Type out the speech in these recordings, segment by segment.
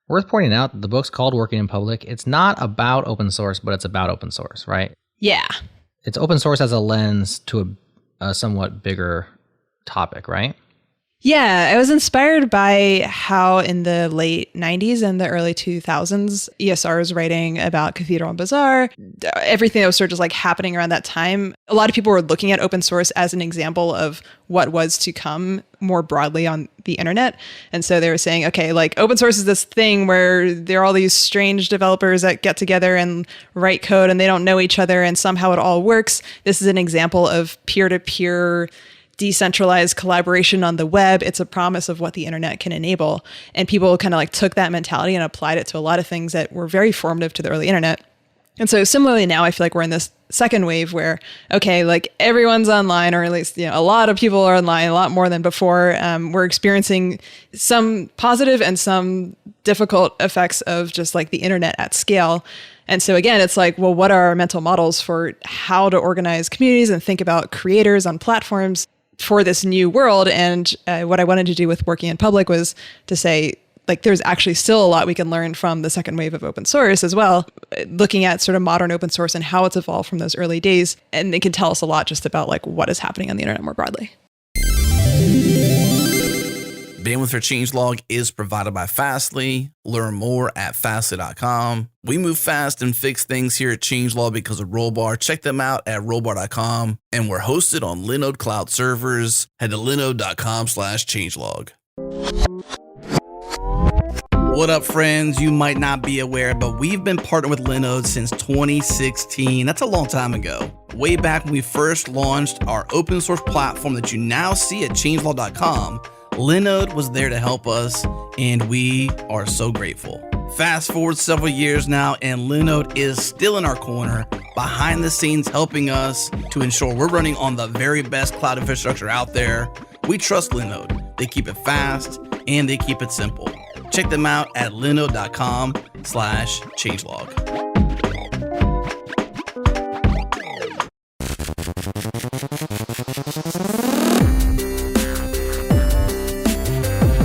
Worth pointing out that the book's called Working in Public. It's not about open source, but it's about open source, right? Yeah. It's open source as a lens to a somewhat bigger topic, right? Yeah, I was inspired by how in the late 90s and the early 2000s, ESR was writing about Cathedral and Bazaar, everything that was sort of just like happening around that time. A lot of people were looking at open source as an example of what was to come more broadly on the internet. And so they were saying, okay, like open source is this thing where there are all these strange developers that get together and write code and they don't know each other and somehow it all works. This is an example of peer-to-peer decentralized collaboration on the web. It's a promise of what the internet can enable. And people kind of like took that mentality and applied it to a lot of things that were very formative to the early internet. And so similarly now, I feel like we're in this second wave where, okay, like everyone's online, or at least, you know, a lot of people are online, a lot more than before. We're experiencing some positive and some difficult effects of just like the internet at scale. And so again, it's like, well, what are our mental models for how to organize communities and think about creators on platforms for this new world? And what I wanted to do with Working in Public was to say, like, there's actually still a lot we can learn from the second wave of open source as well, looking at sort of modern open source and how it's evolved from those early days. And it can tell us a lot just about like what is happening on the internet more broadly. Bandwidth for Changelog is provided by Fastly. Learn more at fastly.com. We move fast and fix things here at Changelog because of Rollbar. Check them out at rollbar.com. And we're hosted on Linode Cloud servers. Head to linode.com/changelog. What up, friends? You might not be aware, but we've been partnered with Linode since 2016. That's a long time ago. Way back when we first launched our open source platform that you now see at changelog.com, Linode was there to help us, and we are so grateful. Fast forward several years now, and Linode is still in our corner, behind the scenes helping us to ensure we're running on the very best cloud infrastructure out there. We trust Linode. They keep it fast, and they keep it simple. Check them out at linode.com/changelog.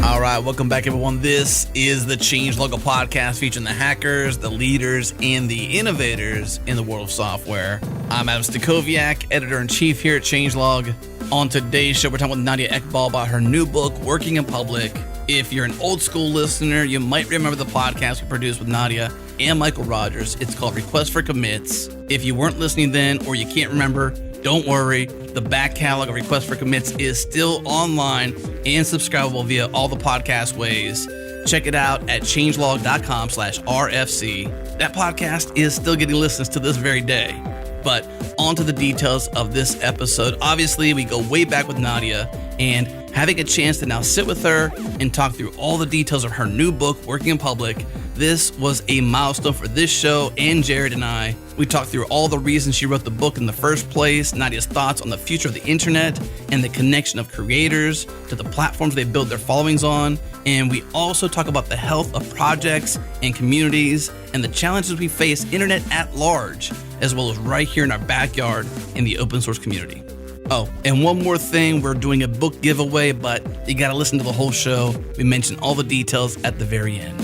All right, welcome back, everyone. This is the Changelog podcast featuring the hackers, the leaders, and the innovators in the world of software. I'm Adam Stacoviak, editor-in-chief here at Changelog. On today's show, we're talking with Nadia Ekbal about her new book, Working in Public. If you're an old school listener, you might remember the podcast we produced with Nadia and Michael Rogers. It's called Request for Commits. If you weren't listening then, or you can't remember, don't worry. The back catalog of Request for Commits is still online and subscribable via all the podcast ways. Check it out at changelog.com/RFC. That podcast is still getting listens to this very day. But on to the details of this episode. Obviously, we go way back with Nadia, and having a chance to now sit with her and talk through all the details of her new book, Working in Public, this was a milestone for this show and Jerod and I. We talked through all the reasons she wrote the book in the first place, Nadia's thoughts on the future of the internet, and the connection of creators to the platforms they build their followings on. And we also talk about the health of projects and communities and the challenges we face internet at large, as well as right here in our backyard in the open source community. Oh, and one more thing, we're doing a book giveaway, but you gotta listen to the whole show. We mention all the details at the very end.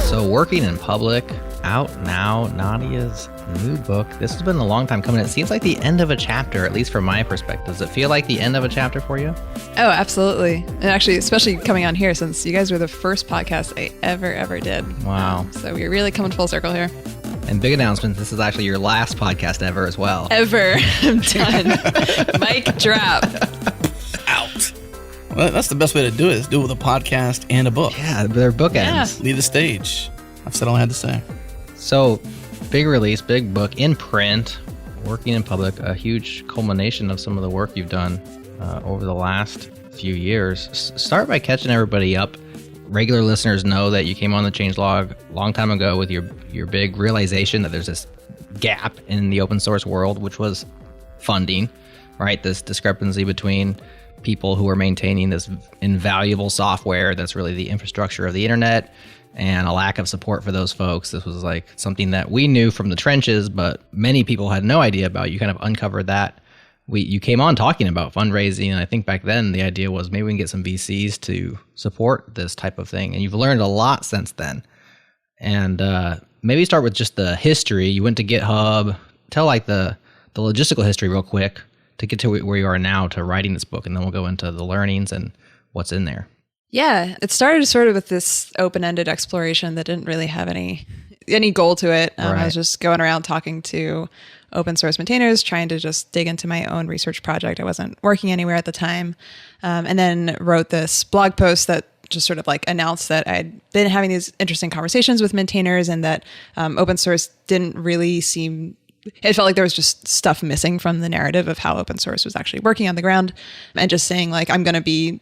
So Working in Public, out now, Nadia's new book. This has been a long time coming. It seems like the end of a chapter, at least from my perspective. Does it feel like the end of a chapter for you? Oh, absolutely. And actually, especially coming on here, since you guys were the first podcast I ever did. Wow. So we're really coming full circle here. And big announcement, this is actually your last podcast ever as well. Ever. I'm done. Mic drop. Out. Well, that's the best way to do it, is do it with a podcast and a book. Yeah, they're bookends. Yeah. Leave the stage. I've said all I had to say. So, big release, big book in print, Working in Public, a huge culmination of some of the work you've done over the last few years. Start by catching everybody up. Regular listeners know that you came on the Changelog a long time ago with your big realization that there's this gap in the open source world, which was funding, right? This discrepancy between people who are maintaining this invaluable software that's really the infrastructure of the internet and a lack of support for those folks. This was like something that we knew from the trenches, but many people had no idea about. You kind of uncovered that you came on talking about fundraising, and I think back then the idea was maybe we can get some VCs to support this type of thing. And you've learned a lot since then. And maybe start with just the history. You went to GitHub. Tell like the logistical history real quick to get to where you are now to writing this book, and then we'll go into the learnings and what's in there. Yeah, it started sort of with this open-ended exploration that didn't really have any goal to it. I was just going around talking to open source maintainers, trying to just dig into my own research project. I wasn't working anywhere at the time. And then wrote this blog post that just sort of like announced that I'd been having these interesting conversations with maintainers, and that open source didn't really seem... It felt like there was just stuff missing from the narrative of how open source was actually working on the ground, and just saying like, I'm going to be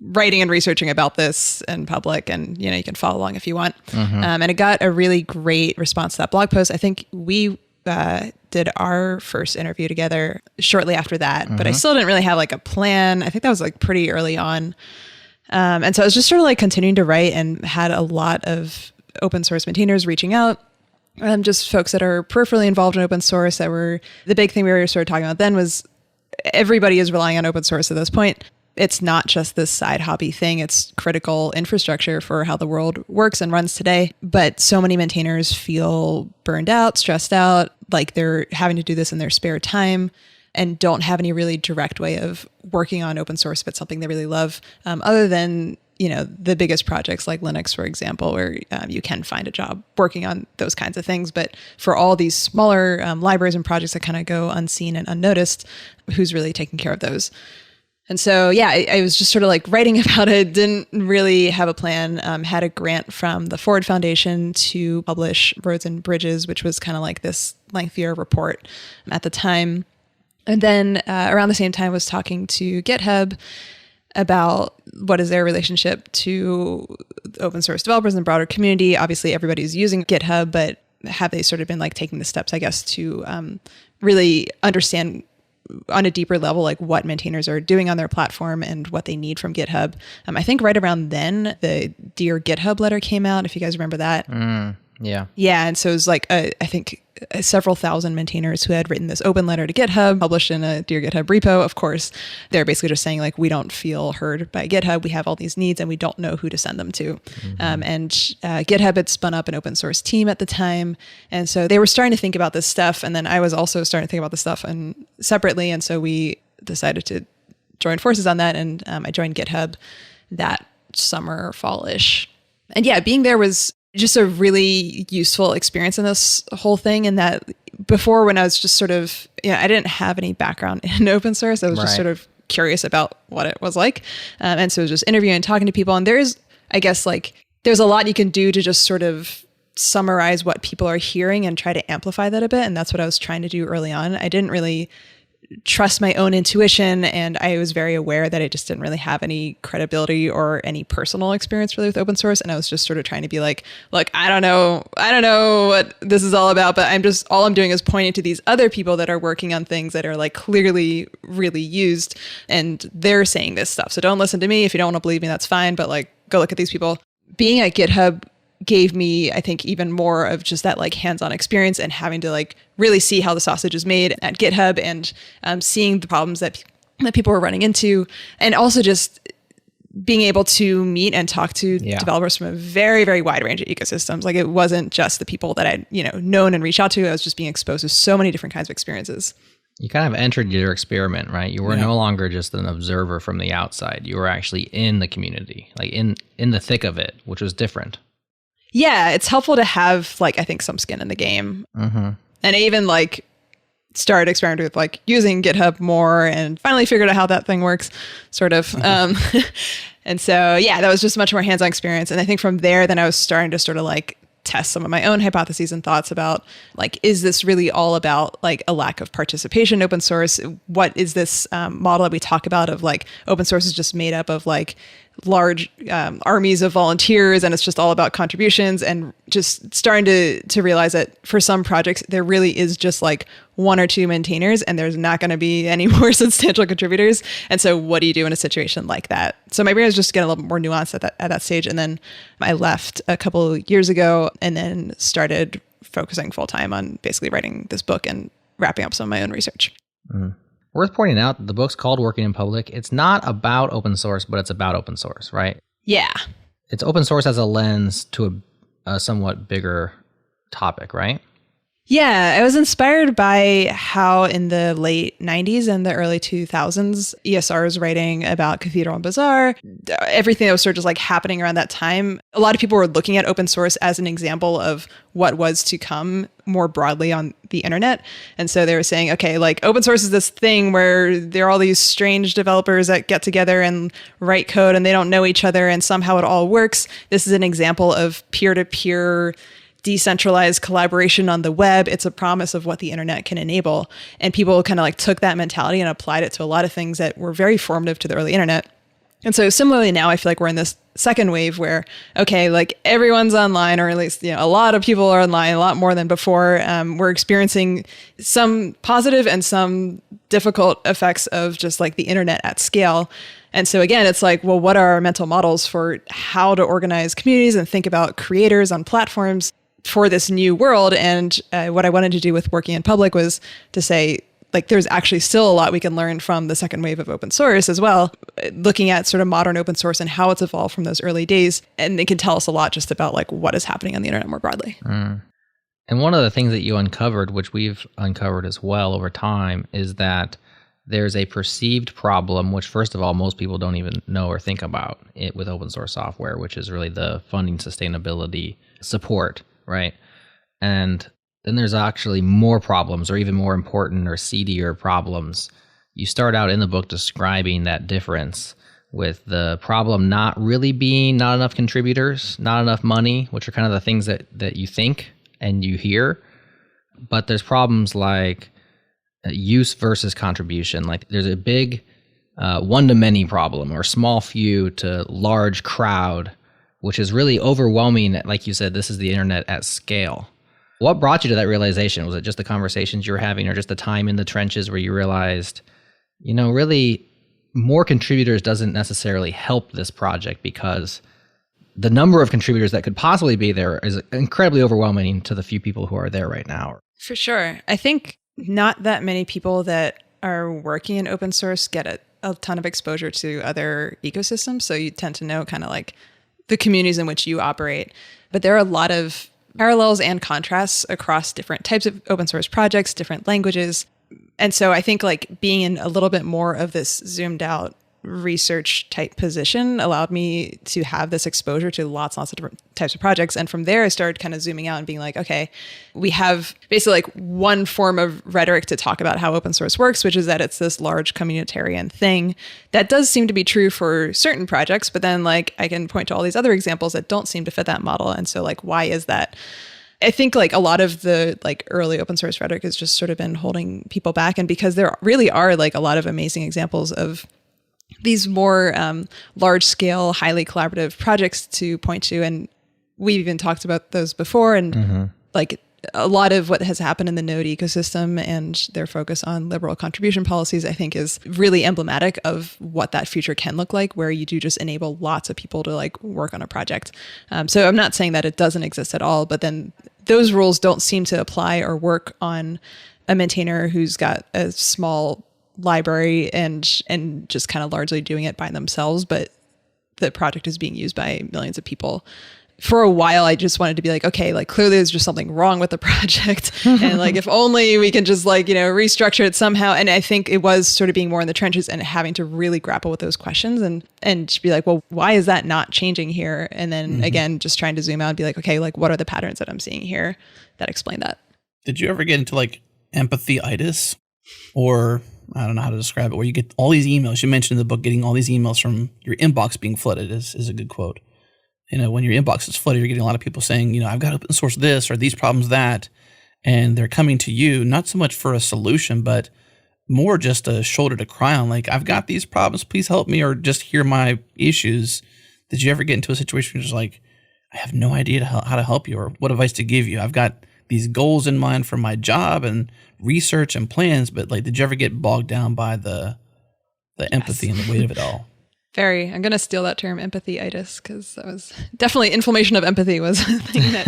writing and researching about this in public, and you can follow along if you want. And it got a really great response to that blog post. I think we did our first interview together shortly after that, but I still didn't really have like a plan. I think that was like pretty early on. And so I was just sort of like continuing to write, and had a lot of open source maintainers reaching out. Just folks that are peripherally involved in open source. That were the big thing we were sort of talking about then was everybody is relying on open source at this point. It's not just this side hobby thing. It's critical infrastructure for how the world works and runs today. But so many maintainers feel burned out, stressed out, like they're having to do this in their spare time, and don't have any really direct way of working on open source if it's something they really love, other than the biggest projects like Linux, for example, where you can find a job working on those kinds of things. But for all these smaller libraries and projects that kind of go unseen and unnoticed, who's really taking care of those? And so, yeah, I was just sort of like writing about it, didn't really have a plan, had a grant from the Ford Foundation to publish Roads and Bridges, which was kind of like this lengthier report at the time. And then around the same time was talking to GitHub about what is their relationship to open source developers and the broader community. Obviously, everybody's using GitHub, but have they sort of been like taking the steps, I guess, to really understand on a deeper level, like what maintainers are doing on their platform and what they need from GitHub. I think right around then, the Dear GitHub letter came out, if you guys remember that. Yeah. Yeah. And so it was like, I think several thousand maintainers who had written this open letter to GitHub, published in a Dear GitHub repo. Of course, they're basically just saying like, we don't feel heard by GitHub. We have all these needs and we don't know who to send them to. And GitHub had spun up an open source team at the time. And so they were starting to think about this stuff. And then I was also starting to think about this stuff separately. And so we decided to join forces on that. And I joined GitHub that summer, fall-ish. And yeah, being there was just a really useful experience in this whole thing. And that before, when I was just sort of, I didn't have any background in open source. I was just sort of curious about what it was like. And so it was just interviewing and talking to people. And there's, I guess, like, there's a lot you can do to just sort of summarize what people are hearing and try to amplify that a bit. And that's what I was trying to do early on. I didn't really trust my own intuition, and I was very aware that I just didn't really have any credibility or any personal experience really with open source. And I was just sort of trying to be like, look, I don't know what this is all about, but all I'm doing is pointing to these other people that are working on things that are like clearly really used, and they're saying this stuff. So don't listen to me. If you don't want to believe me, that's fine, but like, go look at these people. Being at GitHub gave me, I think, even more of just that like hands-on experience, and having to like really see how the sausage is made at GitHub, and seeing the problems that people were running into, and also just being able to meet and talk to developers from a very, very wide range of ecosystems. Like, it wasn't just the people that I'd known and reached out to. I was just being exposed to so many different kinds of experiences. You kind of entered your experiment, right? You were no longer just an observer from the outside. You were actually in the community, like in the thick of it, which was different. Yeah, it's helpful to have, like, I think, some skin in the game. And I even like started experimenting with like using GitHub more, and finally figured out how that thing works, sort of. And so, yeah, that was just much more hands-on experience. And I think from there, then I was starting to sort of like test some of my own hypotheses and thoughts about like, is this really all about like a lack of participation in open source? What is this model that we talk about of like open source is just made up of like large armies of volunteers, and it's just all about contributions, and just starting to realize that for some projects there really is just like one or two maintainers, and there's not going to be any more substantial contributors. And so what do you do in a situation like that? So my brain was just getting a little bit more nuanced at that stage. And then I left a couple of years ago, and then started focusing full time on basically writing this book and wrapping up some of my own research. Well, Worth pointing out that the book's called Working in Public. It's not about open source, but it's about open source, right? Yeah. It's open source as a lens to a somewhat bigger topic, right? Yeah, I was inspired by how in the late 90s and the early 2000s, ESR's writing about Cathedral and Bazaar, everything that was sort of just like happening around that time. A lot of people were looking at open source as an example of what was to come more broadly on the internet. And so they were saying, okay, like open source is this thing where there are all these strange developers that get together and write code and they don't know each other and somehow it all works. This is an example of peer-to-peer decentralized collaboration on the web. It's a promise of what the internet can enable. And people kind of like took that mentality and applied it to a lot of things that were very formative to the early internet. And so similarly now I feel like we're in this second wave where, okay, like everyone's online, or at least, a lot of people are online, a lot more than before. We're experiencing some positive and some difficult effects of just like the internet at scale. And so again, it's like, well, what are our mental models for how to organize communities and think about creators on platforms for this new world? And what I wanted to do with Working in Public was to say, like, there's actually still a lot we can learn from the second wave of open source as well, looking at sort of modern open source and how it's evolved from those early days. And it can tell us a lot just about like what is happening on the internet more broadly. And one of the things that you uncovered, which we've uncovered as well over time, is that there's a perceived problem, which first of all, most people don't even know or think about it with open source software, which is really the funding sustainability support, right? And then there's actually more problems, or even more important or seedier problems. You start out in the book describing that difference, with the problem not really being not enough contributors, not enough money, which are kind of the things that you think and you hear. But there's problems like use versus contribution. Like there's a big one-to-many problem, or small few to large crowd, which is really overwhelming. Like you said, this is the internet at scale. What brought you to that realization? Was it just the conversations you were having, or just the time in the trenches where you realized, really more contributors doesn't necessarily help this project, because the number of contributors that could possibly be there is incredibly overwhelming to the few people who are there right now? For sure. I think not that many people that are working in open source get a ton of exposure to other ecosystems. So you tend to know kind of like the communities in which you operate. But there are a lot of parallels and contrasts across different types of open source projects, different languages. And so I think like being in a little bit more of this zoomed out research type position allowed me to have this exposure to lots and lots of different types of projects. And from there, I started kind of zooming out and being like, okay, we have basically like one form of rhetoric to talk about how open source works, which is that it's this large communitarian thing. That does seem to be true for certain projects, but then like I can point to all these other examples that don't seem to fit that model. And so like, why is that? I think like a lot of the like early open source rhetoric has just sort of been holding people back. And because there really are like a lot of amazing examples of these more large scale, highly collaborative projects to point to. And we've even talked about those before. And like a lot of what has happened in the Node ecosystem and their focus on liberal contribution policies, I think is really emblematic of what that future can look like, where you do just enable lots of people to like work on a project. So I'm not saying that it doesn't exist at all, but then those rules don't seem to apply or work on a maintainer who's got a small library and just kind of largely doing it by themselves, but the project is being used by millions of people. For a while, I just wanted to be like, okay, like clearly there's just something wrong with the project. And like, if only we can just like, restructure it somehow. And I think it was sort of being more in the trenches and having to really grapple with those questions and be like, well, why is that not changing here? And then again, just trying to zoom out and be like, okay, like what are the patterns that I'm seeing here that explain that? Did you ever get into like empathy-itis, or I don't know how to describe it, where you get all these emails? You mentioned in the book getting all these emails from your inbox being flooded is a good quote. When your inbox is flooded, you're getting a lot of people saying, I've got to open source this or these problems that, and they're coming to you, not so much for a solution, but more just a shoulder to cry on. Like, I've got these problems, please help me, or just hear my issues. Did you ever get into a situation where you're just like, I have no idea how to help you or what advice to give you? I've got these goals in mind for my job and research and plans, but like, did you ever get bogged down by the empathy and the weight of it all? Very. I'm going to steal that term, empathy-itis, because that was definitely inflammation of empathy was a thing that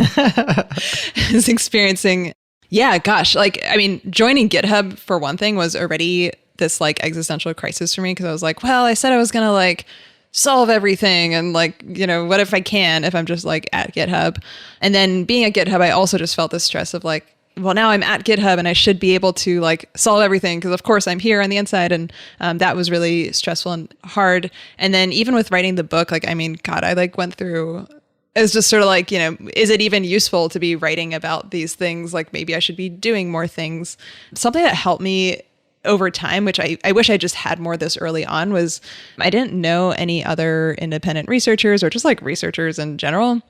I was experiencing. Yeah, gosh. Like, I mean, joining GitHub for one thing was already this like existential crisis for me because I was like, well, I said I was going to like solve everything and like, what if I can if I'm just like at GitHub? And then being at GitHub, I also just felt this stress of like, well, now I'm at GitHub and I should be able to like solve everything because of course I'm here on the inside. And that was really stressful and hard. And then even with writing the book, like, I mean, God, I like went through, it's just sort of like, is it even useful to be writing about these things? Like maybe I should be doing more things. Something that helped me over time, which I wish I just had more this early on, was I didn't know any other independent researchers or just like researchers in general.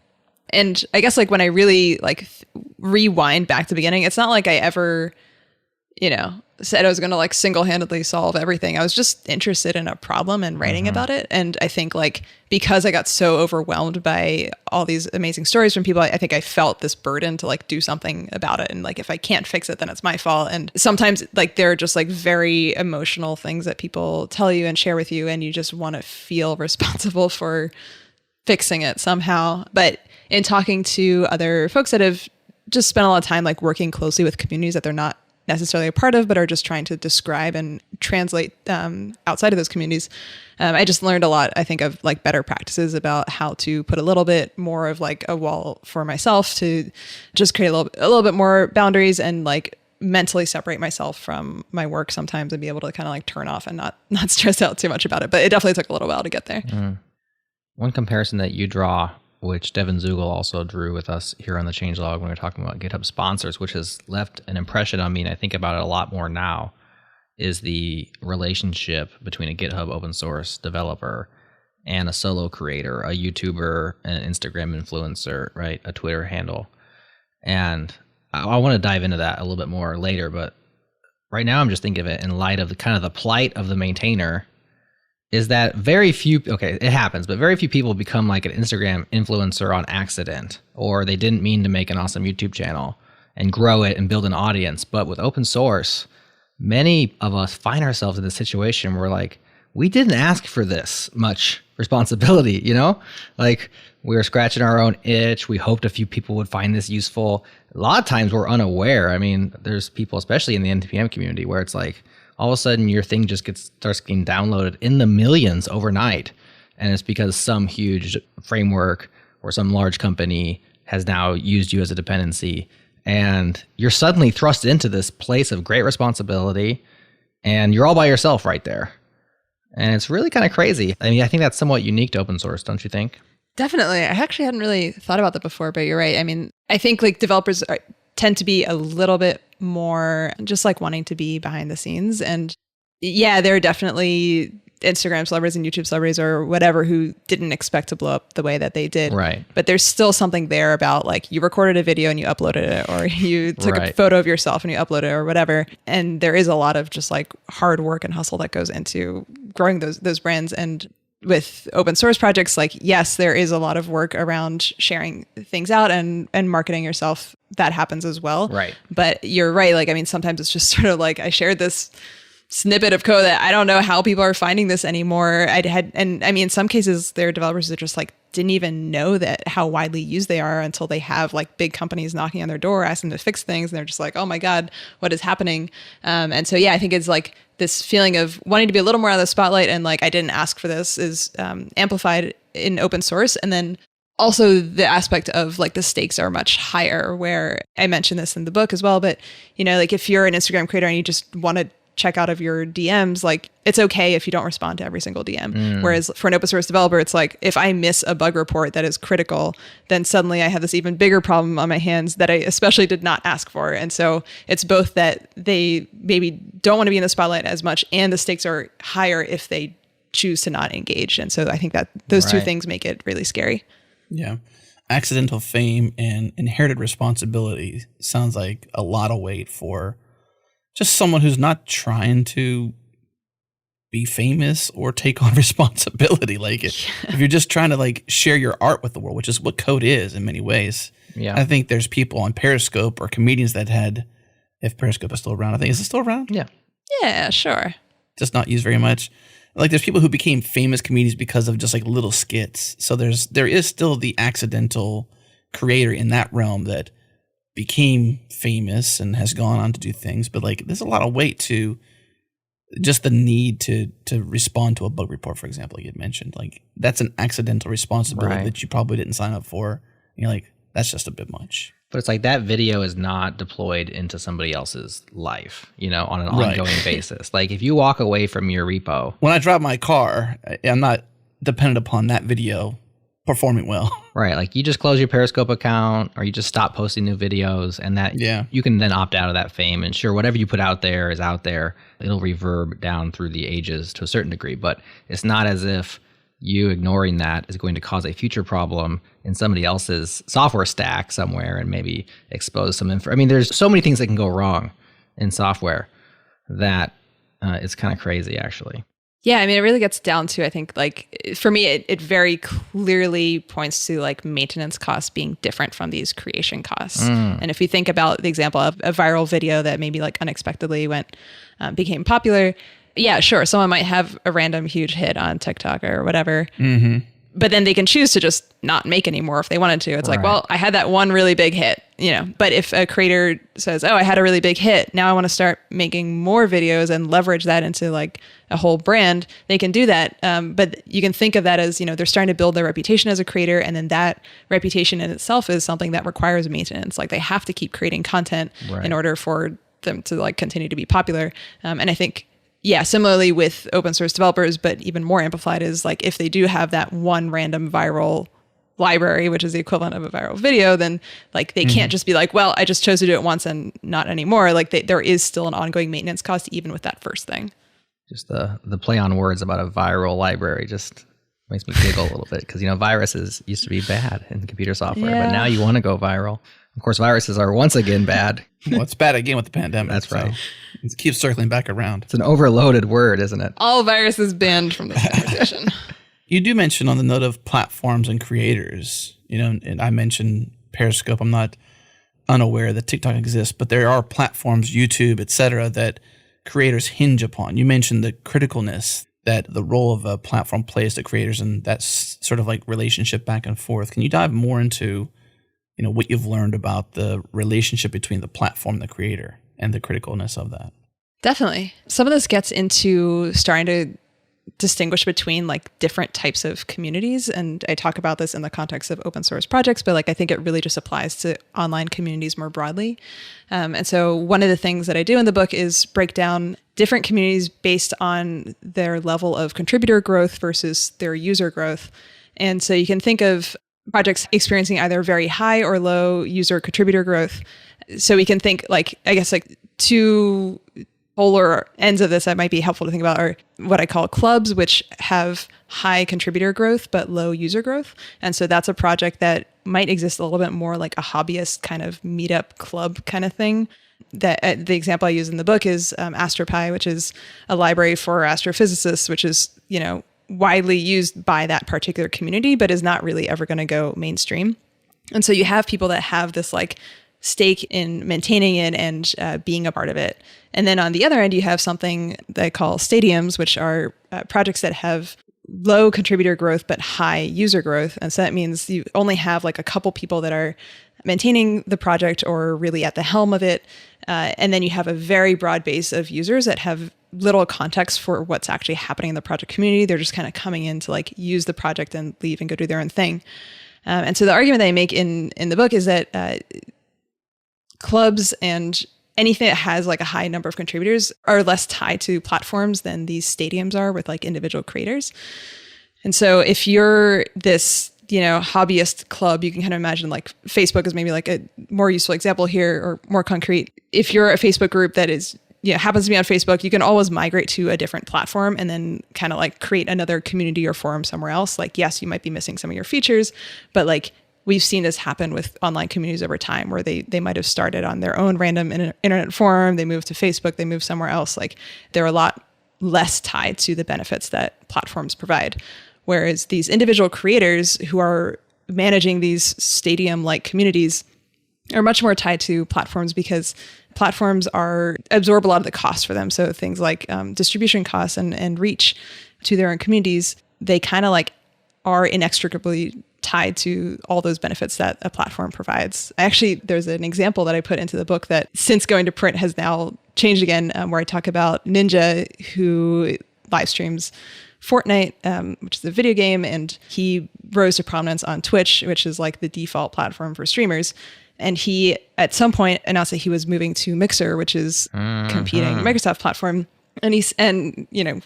And I guess like when I really like rewind back to the beginning, it's not like I ever, said I was going to like single-handedly solve everything. I was just interested in a problem and writing about it. And I think like because I got so overwhelmed by all these amazing stories from people, I think I felt this burden to like do something about it. And like if I can't fix it, then it's my fault. And sometimes like there are just like very emotional things that people tell you and share with you, and you just want to feel responsible for fixing it somehow. But in talking to other folks that have just spent a lot of time like working closely with communities that they're not necessarily a part of, but are just trying to describe and translate outside of those communities. I just learned a lot, I think, of like better practices about how to put a little bit more of like a wall for myself to just create a little bit more boundaries and like mentally separate myself from my work sometimes and be able to kind of like turn off and not stress out too much about it. But it definitely took a little while to get there. One comparison that you draw, which Devin Zugel also drew with us here on the Changelog when we were talking about GitHub sponsors, which has left an impression on me, and I think about it a lot more now, is the relationship between a GitHub open source developer and a solo creator, a YouTuber, an Instagram influencer, right? A Twitter handle. And I want to dive into that a little bit more later, but right now I'm just thinking of it in light of the kind of the plight of the maintainer, is that very few, okay, it happens, but very few people become like an Instagram influencer on accident, or they didn't mean to make an awesome YouTube channel and grow it and build an audience. But with open source, many of us find ourselves in this situation where like, we didn't ask for this much responsibility, like we were scratching our own itch. We hoped a few people would find this useful. A lot of times we're unaware. I mean, there's people, especially in the NPM community, where it's like, all of a sudden your thing just starts getting downloaded in the millions overnight. And it's because some huge framework or some large company has now used you as a dependency. And you're suddenly thrust into this place of great responsibility, and you're all by yourself right there. And it's really kind of crazy. I mean, I think that's somewhat unique to open source, don't you think? Definitely. I actually hadn't really thought about that before, but you're right. I mean, I think like developers tend to be a little bit more just like wanting to be behind the scenes. And yeah, there are definitely Instagram celebrities and YouTube celebrities or whatever who didn't expect to blow up the way that they did. Right. But there's still something there about like you recorded a video and you uploaded it, or you took a photo of yourself and you uploaded it or whatever. And there is a lot of just like hard work and hustle that goes into growing those brands. And with open source projects, like, yes, there is a lot of work around sharing things out and marketing yourself. That happens as well. Right. But you're right. Like, I mean, sometimes it's just sort of like I shared this snippet of code that I don't know how people are finding this anymore. And I mean, in some cases, there are developers that just like didn't even know that how widely used they are until they have like big companies knocking on their door asking to fix things. And they're just like, oh my God, what is happening? And so, yeah, I think it's like this feeling of wanting to be a little more out of the spotlight. And like, I didn't ask for this is amplified in open source. And then also the aspect of like the stakes are much higher, where I mentioned this in the book as well. But, like if you're an Instagram creator and you just want to check out of your DMs, like it's okay if you don't respond to every single DM. Whereas for an open source developer, it's like if I miss a bug report that is critical, then suddenly I have this even bigger problem on my hands that I especially did not ask for. And so it's both that they maybe don't want to be in the spotlight as much, and the stakes are higher if they choose to not engage. And so I think that those two things make it really scary. Yeah. Accidental fame and inherited responsibility sounds like a lot of weight for just someone who's not trying to be famous or take on responsibility. Like if you're just trying to like share your art with the world, which is what code is in many ways. Yeah. I think there's people on Periscope or comedians that had, if Periscope is still around, I think, is it still around? Yeah. Yeah, sure. Just not used very much. Like there's people who became famous comedians because of just like little skits. So there is still the accidental creator in that realm that became famous and has gone on to do things. But like there's a lot of weight to just the need to respond to a bug report, for example, you had mentioned, like that's an accidental responsibility that you probably didn't sign up for. And you're like, that's just a bit much. But it's like that video is not deployed into somebody else's life, on an ongoing basis. Like if you walk away from your repo. When I drive my car, I'm not dependent upon that video performing well. Right. Like you just close your Periscope account or you just stop posting new videos and that you can then opt out of that fame. And sure, whatever you put out there is out there. It'll reverb down through the ages to a certain degree, but it's not as if you ignoring that is going to cause a future problem in somebody else's software stack somewhere and maybe expose some info. I mean, there's so many things that can go wrong in software that it's kind of crazy, actually. Yeah, I mean, it really gets down to, I think, like, for me, it very clearly points to, like, maintenance costs being different from these creation costs. And if you think about the example of a viral video that maybe, like, unexpectedly became popular, yeah, sure, someone might have a random huge hit on TikTok or whatever. But then they can choose to just not make any more if they wanted to. It's like, well, I had that one really big hit, But if a creator says, oh, I had a really big hit, now I want to start making more videos and leverage that into like a whole brand, they can do that. But you can think of that as, they're starting to build their reputation as a creator. And then that reputation in itself is something that requires maintenance. Like they have to keep creating content in order for them to like continue to be popular. And I think, yeah, similarly with open source developers, but even more amplified is like if they do have that one random viral library, which is the equivalent of a viral video, then like they can't just be like, well, I just chose to do it once and not anymore. Like there is still an ongoing maintenance cost even with that first thing. Just the play on words about a viral library just makes me giggle a little bit because, viruses used to be bad in computer software, but now you want to go viral. Of course, viruses are once again bad. Well, it's bad again with the pandemic. That's right. So it keeps circling back around. It's an overloaded word, isn't it? All viruses banned from this conversation. You do mention on the note of platforms and creators, and I mentioned Periscope. I'm not unaware that TikTok exists, but there are platforms, YouTube, etc., that creators hinge upon. You mentioned the criticalness that the role of a platform plays to creators and that sort of like relationship back and forth. Can you dive more into what you've learned about the relationship between the platform and the creator and the criticalness of that? Definitely. Some of this gets into starting to distinguish between like different types of communities. And I talk about this in the context of open source projects, but like I think it really just applies to online communities more broadly. And so one of the things that I do in the book is break down different communities based on their level of contributor growth versus their user growth. And so you can think of projects experiencing either very high or low user contributor growth. So we can think like, I guess like two polar ends of this that might be helpful to think about are what I call clubs, which have high contributor growth, but low user growth. And so that's a project that might exist a little bit more like a hobbyist kind of meetup club kind of thing. That the example I use in the book is AstroPi, which is a library for astrophysicists, which is, widely used by that particular community, but is not really ever going to go mainstream. And so you have people that have this like stake in maintaining it and being a part of it. And then on the other end, you have something that I call stadiums, which are projects that have low contributor growth, but high user growth. And so that means you only have like a couple people that are maintaining the project or really at the helm of it. And then you have a very broad base of users that have little context for what's actually happening in the project community. They're just kind of coming in to like use the project and leave and go do their own thing. And so the argument that I make in the book is that clubs and anything that has like a high number of contributors are less tied to platforms than these stadiums are with like individual creators. And so if you're this, hobbyist club, you can kind of imagine like Facebook is maybe like a more useful example here or more concrete. If you're a Facebook group that is, happens to be on Facebook, you can always migrate to a different platform and then kind of like create another community or forum somewhere else. Like, yes, you might be missing some of your features, but like we've seen this happen with online communities over time where they might have started on their own random internet forum, they moved to Facebook, they moved somewhere else. Like they're a lot less tied to the benefits that platforms provide. Whereas these individual creators who are managing these stadium-like communities are much more tied to platforms because platforms absorb a lot of the costs for them. So things like distribution costs and reach to their own communities, they kind of like are inextricably tied to all those benefits that a platform provides. Actually, there's an example that I put into the book that since going to print has now Change Again, where I talk about Ninja, who live streams Fortnite, which is a video game, and he rose to prominence on Twitch, which is like the default platform for streamers. And he, at some point, announced that he was moving to Mixer, which is competing Microsoft platform. And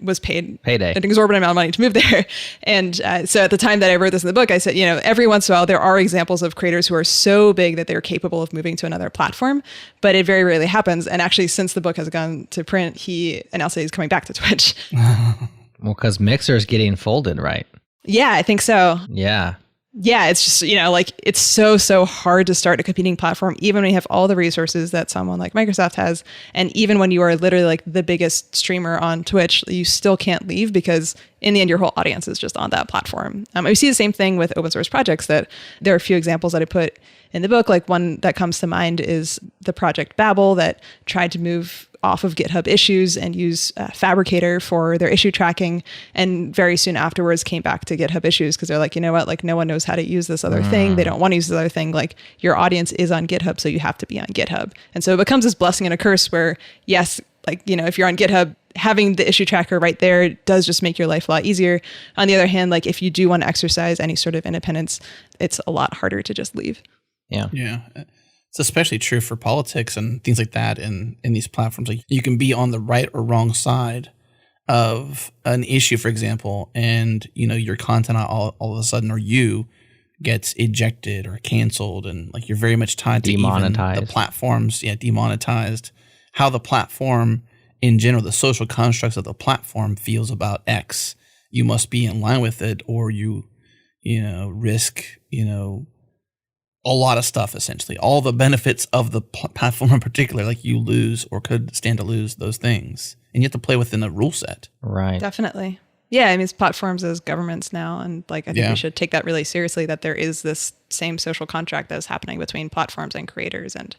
was paid Payday. an exorbitant amount of money to move there. And so at the time that I wrote this in the book, I said, every once in a while, there are examples of creators who are so big that they're capable of moving to another platform, but it very rarely happens. And actually, since the book has gone to print, he announced that he's coming back to Twitch. Well, because Mixer's getting folded, right? Yeah, I think so. Yeah. Yeah, it's just, it's so hard to start a competing platform, even when you have all the resources that someone like Microsoft has. And even when you are literally like the biggest streamer on Twitch, you still can't leave because in the end, your whole audience is just on that platform. We see the same thing with open source projects. That there are a few examples that I put in the book. Like one that comes to mind is the project Babel that tried to move off of GitHub issues and use Fabricator for their issue tracking, and very soon afterwards came back to GitHub issues because they're like, like no one knows how to use this other thing. They don't want to use this other thing. Like your audience is on GitHub, so you have to be on GitHub. And so it becomes this blessing and a curse where, yes, if you're on GitHub, having the issue tracker right there does just make your life a lot easier. On the other hand, like if you do want to exercise any sort of independence, it's a lot harder to just leave. Yeah. Yeah. It's especially true for politics and things like that in these platforms. Like you can be on the right or wrong side of an issue, for example, and your content all of a sudden, or you gets ejected or canceled, and like you're very much tied to even the platforms. Yeah, demonetized. How the platform in general, the social constructs of the platform feels about X. You must be in line with it, or you risk a lot of stuff, essentially. All the benefits of the platform in particular, like you lose or could stand to lose those things. And you have to play within a rule set. Right. Definitely. Yeah, it's platforms as governments now. And I think we should take that really seriously, that there is this same social contract that is happening between platforms and creators. And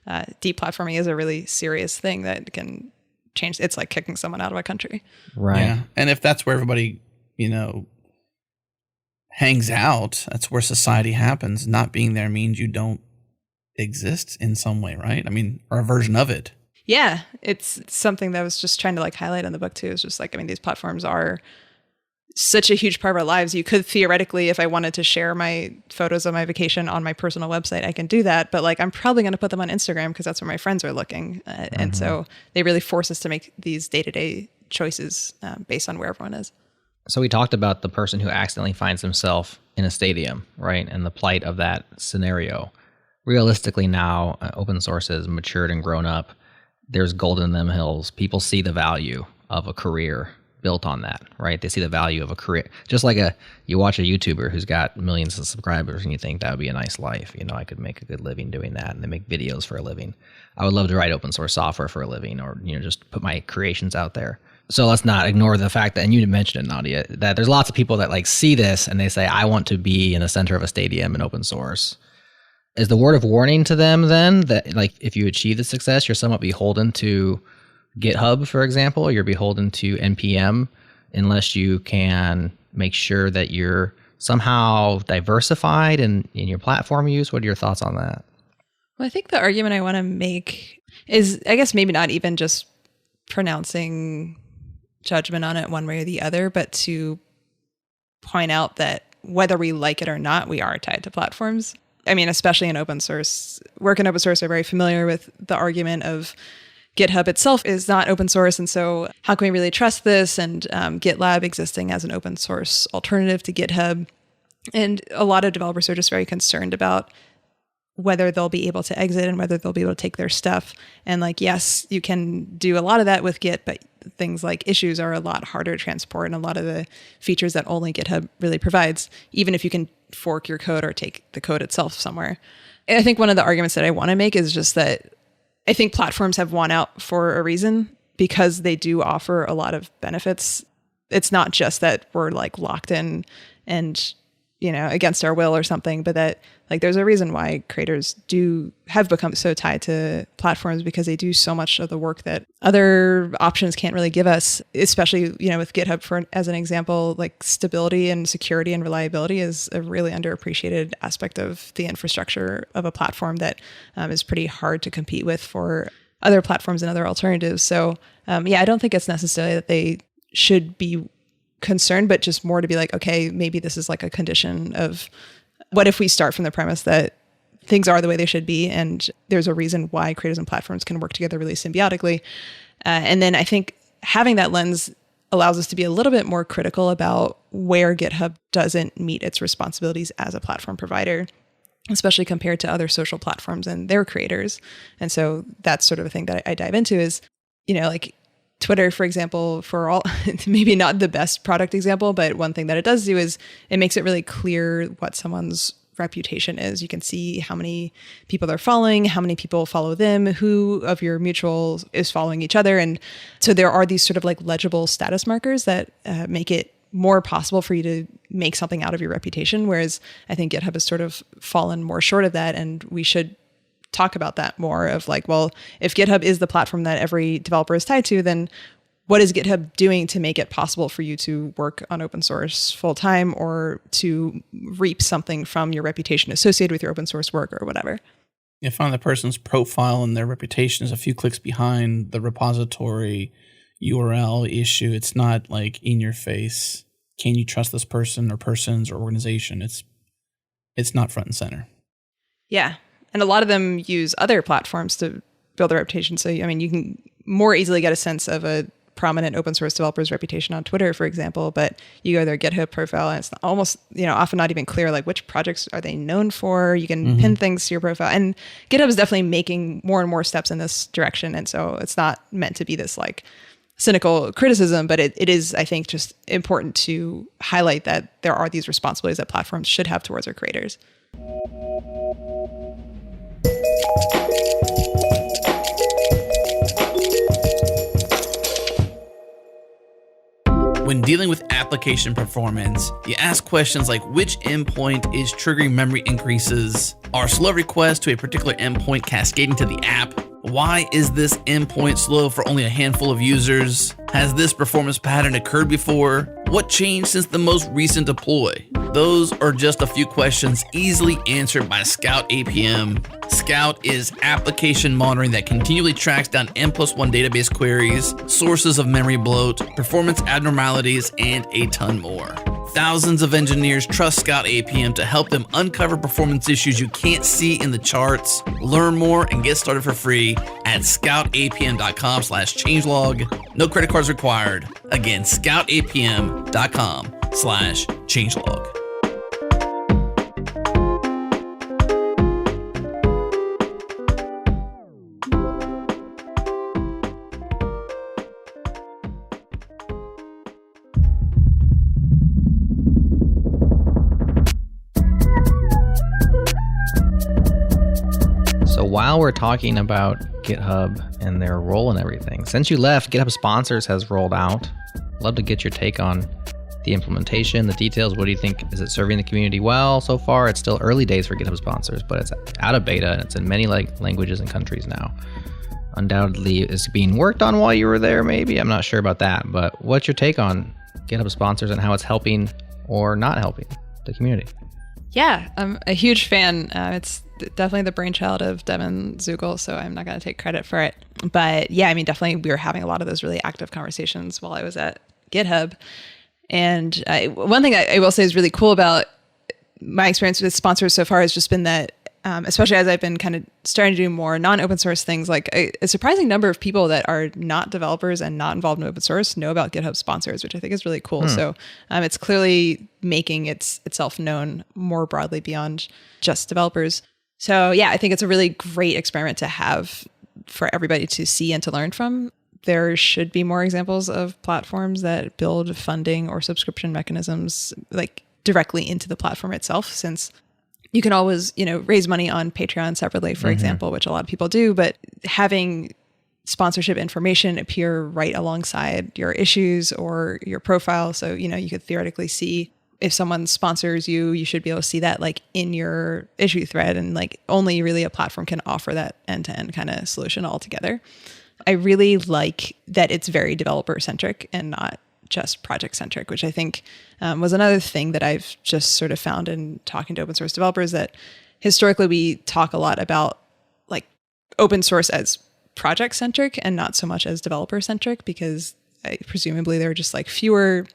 deplatforming is a really serious thing that can change. It's like kicking someone out of a country. Right. Yeah. And if that's where everybody, hangs out, that's where society happens. Not being there means you don't exist in some way, right? Or a version of it. Yeah, it's something that I was just trying to highlight in the book too. It's just these platforms are such a huge part of our lives. You could theoretically, if I wanted to share my photos of my vacation on my personal website, I can do that. But I'm probably going to put them on Instagram because that's where my friends are looking. And so they really force us to make these day-to-day choices based on where everyone is. So we talked about the person who accidentally finds himself in a stadium, right? And the plight of that scenario. Realistically now, open source has matured and grown up. There's gold in them hills. People see the value of a career built on that, right? They see the value of a career. Just like you watch a YouTuber who's got millions of subscribers and you think that would be a nice life. I could make a good living doing that, and they make videos for a living. I would love to write open source software for a living, or, just put my creations out there. So let's not ignore the fact that, and you mentioned it, Nadia, that there's lots of people that see this and they say, I want to be in the center of a stadium in open source. Is the word of warning to them then that if you achieve the success, you're somewhat beholden to GitHub, for example, you're beholden to NPM unless you can make sure that you're somehow diversified in your platform use? What are your thoughts on that? Well, I think the argument I want to make is, I guess maybe not even just pronouncing judgment on it one way or the other, but to point out that whether we like it or not, we are tied to platforms. Especially in open source. Work in open source are very familiar with the argument of GitHub itself is not open source, and so how can we really trust this? And GitLab existing as an open source alternative to GitHub. And a lot of developers are just very concerned about whether they'll be able to exit and whether they'll be able to take their stuff. And yes, you can do a lot of that with Git, but things like issues are a lot harder to transport, and a lot of the features that only GitHub really provides, even if you can fork your code or take the code itself somewhere. And I think one of the arguments that I want to make is just that I think platforms have won out for a reason, because they do offer a lot of benefits. It's not just that we're locked in and against our will or something, but that there's a reason why creators have become so tied to platforms, because they do so much of the work that other options can't really give us, especially, with GitHub as an example. Stability and security and reliability is a really underappreciated aspect of the infrastructure of a platform that is pretty hard to compete with for other platforms and other alternatives. So yeah, I don't think it's necessarily that they should be concerned, but just more to be like, okay, maybe this is like a condition of what if we start from the premise that things are the way they should be, and there's a reason why creators and platforms can work together really symbiotically. And then I think having that lens allows us to be a little bit more critical about where GitHub doesn't meet its responsibilities as a platform provider, especially compared to other social platforms and their creators. And so that's sort of a thing that I dive into is, like Twitter, for example, for all, maybe not the best product example, but one thing that it does do is it makes it really clear what someone's reputation is. You can see how many people they're following, how many people follow them, who of your mutuals is following each other. And so there are these sort of like legible status markers that make it more possible for you to make something out of your reputation. Whereas I think GitHub has sort of fallen more short of that. And we should talk about that more of like, well, if GitHub is the platform that every developer is tied to, then what is GitHub doing to make it possible for you to work on open source full time or to reap something from your reputation associated with your open source work or whatever? You find the person's profile and their reputation is a few clicks behind the repository URL issue. It's not like in your face. Can you trust this person or persons or organization? It's not front and center. Yeah. And a lot of them use other platforms to build their reputation. So, I mean, you can more easily get a sense of a prominent open source developer's reputation on Twitter, for example, but you go to their GitHub profile and it's almost, often not even clear, like which projects are they known for? You can pin things to your profile, and GitHub is definitely making more and more steps in this direction. And so it's not meant to be this like cynical criticism, but it is, I think, just important to highlight that there are these responsibilities that platforms should have towards their creators. When dealing with application performance, you ask questions like which endpoint is triggering memory increases? Are slow requests to a particular endpoint cascading to the app? Why is this endpoint slow for only a handful of users? Has this performance pattern occurred before? What changed since the most recent deploy? Those are just a few questions easily answered by Scout APM. Scout is application monitoring that continually tracks down N+1 database queries, sources of memory bloat, performance abnormalities, and a ton more. Thousands of engineers trust Scout APM to help them uncover performance issues you can't see in the charts. Learn more and get started for free at scoutapm.com/changelog. No credit cards required. Again, scoutapm.com/changelog. While we're talking about GitHub and their role and everything, since you left, GitHub Sponsors has rolled out. Love to get your take on the implementation, the details. What do you think? Is it serving the community well so far? It's still early days for GitHub Sponsors, but it's out of beta and it's in many languages and countries now. Undoubtedly, it's being worked on while you were there, maybe. I'm not sure about that, but what's your take on GitHub Sponsors and how it's helping or not helping the community? Yeah, I'm a huge fan. It's definitely the brainchild of Devin Zugel, so I'm not going to take credit for it. But yeah, I mean, definitely we were having a lot of those really active conversations while I was at GitHub. And one thing I will say is really cool about my experience with sponsors so far has just been that, especially as I've been kind of starting to do more non-open source things, like a surprising number of people that are not developers and not involved in open source know about GitHub Sponsors, which I think is really cool. So it's clearly making itself known more broadly beyond just developers. So yeah, I think it's a really great experiment to have for everybody to see and to learn from. There should be more examples of platforms that build funding or subscription mechanisms like directly into the platform itself, since you can always, raise money on Patreon separately, for example, which a lot of people do, but having sponsorship information appear right alongside your issues or your profile. So, you could theoretically see if someone sponsors you, you should be able to see that like in your issue thread, and like only really a platform can offer that end-to-end kind of solution altogether. I really like that it's very developer centric and not just project centric, which I think was another thing that I've just sort of found in talking to open source developers, that historically we talk a lot about like open source as project centric and not so much as developer centric, because presumably there were just like fewer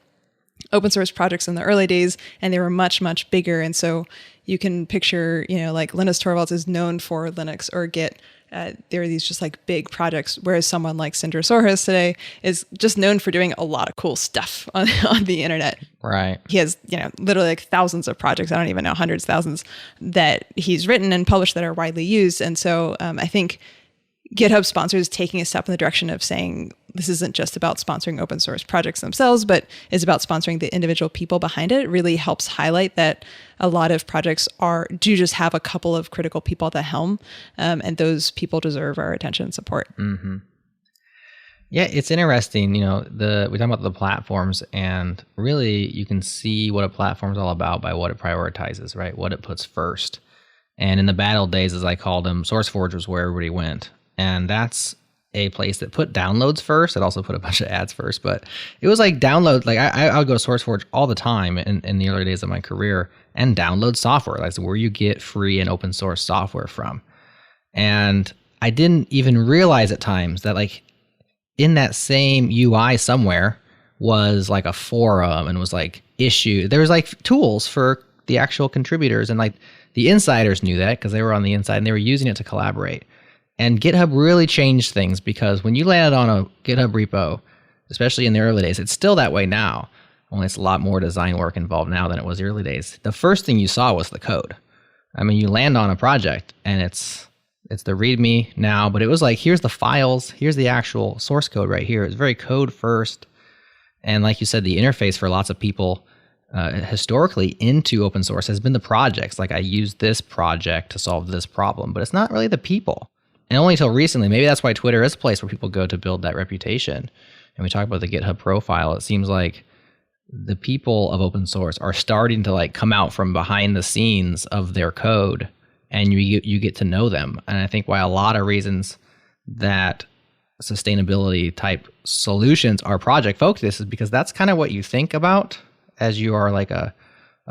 open source projects in the early days, and they were much, much bigger. And so you can picture, like Linus Torvalds is known for Linux or Git. There are these just like big projects, whereas someone like Sindre Sorhus today is just known for doing a lot of cool stuff on the internet. Right. He has, literally like thousands of projects. I don't even know, hundreds, thousands that he's written and published that are widely used. And so I think GitHub sponsors taking a step in the direction of saying this isn't just about sponsoring open source projects themselves, but is about sponsoring the individual people behind it, really helps highlight that a lot of projects do just have a couple of critical people at the helm, and those people deserve our attention and support. Mm-hmm. Yeah, it's interesting. We talk about the platforms, and really you can see what a platform is all about by what it prioritizes, right? What it puts first. And in the bad old days, as I called them, SourceForge was where everybody went. And that's a place that put downloads first. It also put a bunch of ads first, but it was like download. Like I would go to SourceForge all the time in the early days of my career and download software. That's where you get free and open source software from. And I didn't even realize at times that like in that same UI somewhere was like a forum and was like issue. There was like tools for the actual contributors, and like the insiders knew that because they were on the inside and they were using it to collaborate. And GitHub really changed things, because when you landed on a GitHub repo, especially in the early days, it's still that way now, only it's a lot more design work involved now than it was the early days. The first thing you saw was the code. I mean, you land on a project and it's the README now, but it was like, here's the files, here's the actual source code right here. It's very code first. And like you said, the interface for lots of people historically into open source has been the projects. Like I used this project to solve this problem, but it's not really the people. And only until recently, maybe that's why Twitter is a place where people go to build that reputation. And we talk about the GitHub profile. It seems like the people of open source are starting to like come out from behind the scenes of their code, and you get to know them. And I think why a lot of reasons that sustainability type solutions are project focused is because that's kind of what you think about as you are like a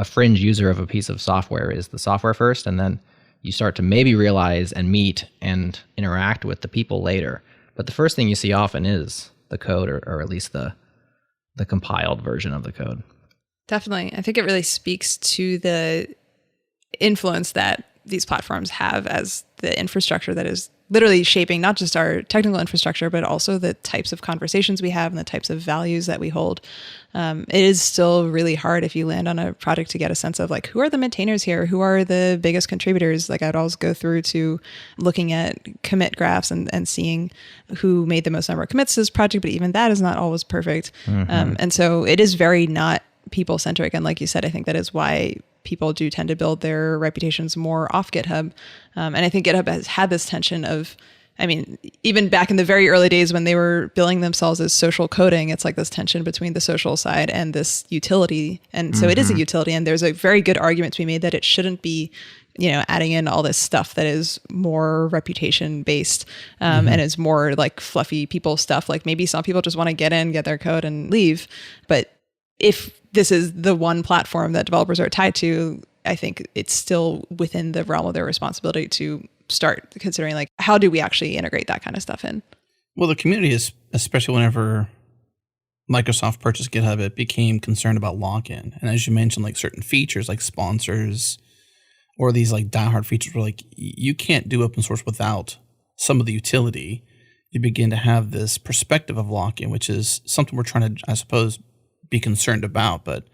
fringe user of a piece of software, is the software first, and then you start to maybe realize and meet and interact with the people later. But the first thing you see often is the code, or at least the compiled version of the code. Definitely. I think it really speaks to the influence that these platforms have as the infrastructure that is literally shaping not just our technical infrastructure, but also the types of conversations we have and the types of values that we hold. It is still really hard if you land on a project to get a sense of like, who are the maintainers here? Who are the biggest contributors? Like I'd always go through to looking at commit graphs and seeing who made the most number of commits to this project, but even that is not always perfect. Mm-hmm. And so it is very not people-centric. And like you said, I think that is why people do tend to build their reputations more off GitHub. And I think GitHub has had this tension of, I mean, even back in the very early days when they were billing themselves as social coding, it's like this tension between the social side and this utility. And so it is a utility. And there's a very good argument to be made that it shouldn't be, adding in all this stuff that is more reputation based and is more like fluffy people stuff. Like maybe some people just want to get in, get their code and leave. But if this is the one platform that developers are tied to, I think it's still within the realm of their responsibility to start considering like, how do we actually integrate that kind of stuff in? Well, the community is, especially whenever Microsoft purchased GitHub, it became concerned about lock-in. And as you mentioned, like certain features like sponsors or these like diehard features where like you can't do open source without some of the utility. You begin to have this perspective of lock-in, which is something we're trying to, I suppose, be concerned about, but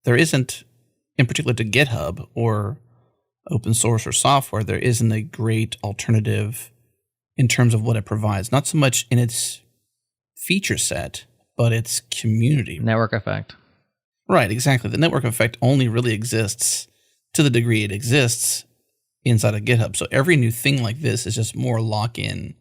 there isn't, in particular to GitHub or open source or software, there isn't a great alternative in terms of what it provides. Not so much in its feature set, but its community. Network effect. Right, exactly. The network effect only really exists to the degree it exists inside of GitHub. So every new thing like this is just more lock-in.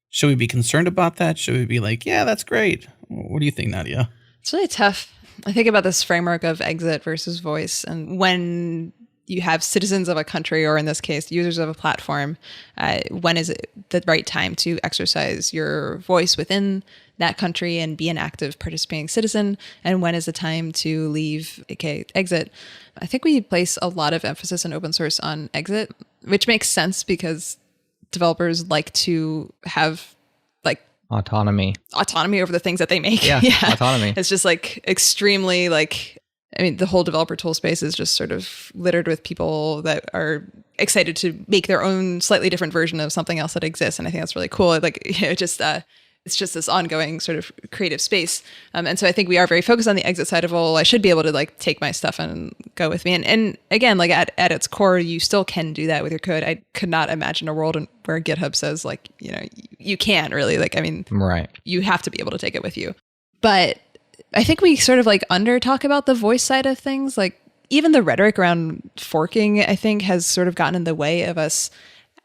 Should we be concerned about that? Should we be like, yeah, that's great? What do you think, Nadia? It's really tough. I think about this framework of exit versus voice. And when you have citizens of a country, or in this case, users of a platform, when is it the right time to exercise your voice within that country and be an active participating citizen? And when is the time to leave, aka exit? I think we place a lot of emphasis in open source on exit, which makes sense because developers like to have Autonomy over the things that they make. Yeah. Autonomy. It's just like extremely like, I mean, the whole developer tool space is just sort of littered with people that are excited to make their own slightly different version of something else that exists. And I think that's really cool. Like, it's just this ongoing sort of creative space. And so I think we are very focused on the exit side of, well, I should be able to like take my stuff and go with me. And again, like at its core, you still can do that with your code. I could not imagine a world where GitHub says like, you can't really, like, I mean, right. You have to be able to take it with you. But I think we sort of like under talk about the voice side of things. Like even the rhetoric around forking, I think has sort of gotten in the way of us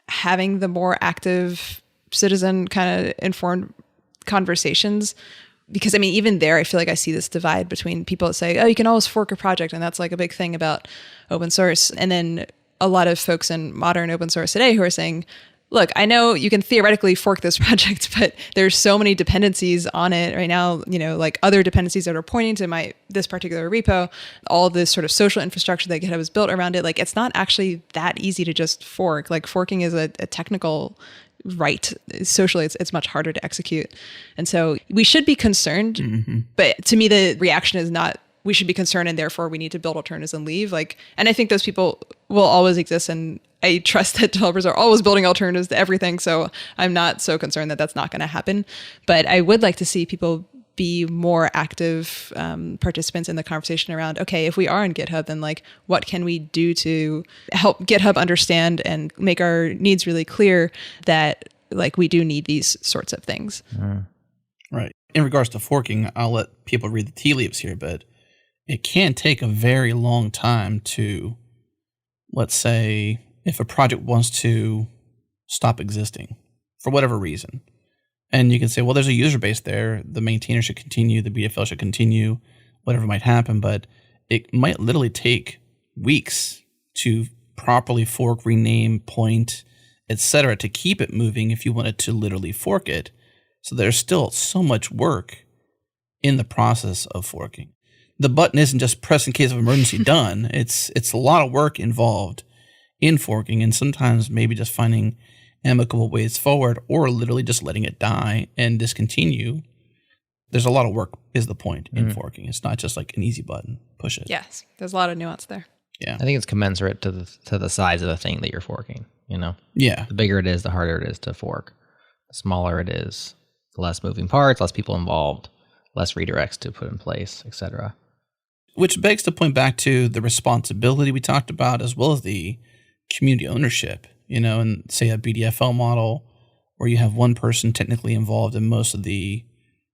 having the more active citizen kind of informed conversations. Because I mean, even there, I feel like I see this divide between people that say, oh, you can always fork a project. And that's like a big thing about open source. And then a lot of folks in modern open source today who are saying, look, I know you can theoretically fork this project, but there's so many dependencies on it right now, like other dependencies that are pointing to this particular repo, all of this sort of social infrastructure that GitHub has built around it. Like it's not actually that easy to just fork. Like forking is a technical right. Socially, it's much harder to execute. And so we should be concerned, but to me, the reaction is not, we should be concerned and therefore we need to build alternatives and leave. Like, and I think those people will always exist, and I trust that developers are always building alternatives to everything. So I'm not so concerned that that's not going to happen. But I would like to see people be more active participants in the conversation around, okay, if we are in GitHub, then like, what can we do to help GitHub understand and make our needs really clear that like we do need these sorts of things. Right. In regards to forking, I'll let people read the tea leaves here, but it can take a very long time to, let's say, if a project wants to stop existing for whatever reason. And you can say, well, there's a user base there. The maintainer should continue. The BFL should continue, whatever might happen. But it might literally take weeks to properly fork, rename, point, etc., to keep it moving if you wanted to literally fork it. So there's still so much work in the process of forking. The button isn't just press in case of emergency done. It's a lot of work involved in forking, and sometimes maybe just finding amicable ways forward or literally just letting it die and discontinue. There's a lot of work is the point in forking. It's not just like an easy button, push it. Yes, there's a lot of nuance there. Yeah. I think it's commensurate to the size of the thing that you're forking, Yeah. The bigger it is, the harder it is to fork. The smaller it is, the less moving parts, less people involved, less redirects to put in place, etc. Which begs to point back to the responsibility we talked about, as well as the community ownership, and say a BDFL model where you have one person technically involved in most of the,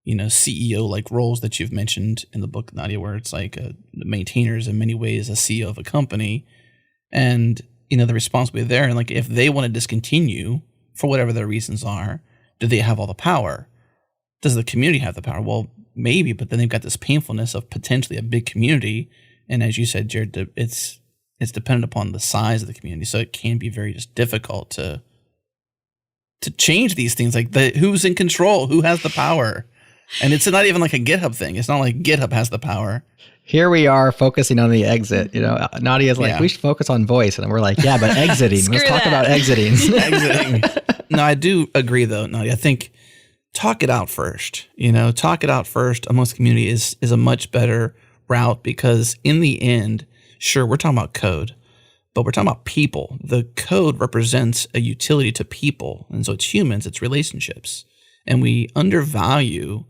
CEO like roles that you've mentioned in the book, Nadia, where it's like the maintainers in many ways a CEO of a company, and, the responsibility there. And like, if they want to discontinue for whatever their reasons are, do they have all the power? Does the community have the power? Well, maybe, but then they've got this painfulness of potentially a big community. And as you said, Jerod, it's dependent upon the size of the community. So it can be very just difficult to change these things. Like who's in control, who has the power? And it's not even like a GitHub thing. It's not like GitHub has the power. Here we are focusing on the exit. Nadia's like, we should focus on voice. And we're like, yeah, but exiting. Let's talk about exiting. Exiting. No, I do agree though, Nadia. I think talk it out first. Talk it out first amongst the community is a much better route, because in the end, sure, we're talking about code, but we're talking about people. The code represents a utility to people. And so it's humans, it's relationships. And we undervalue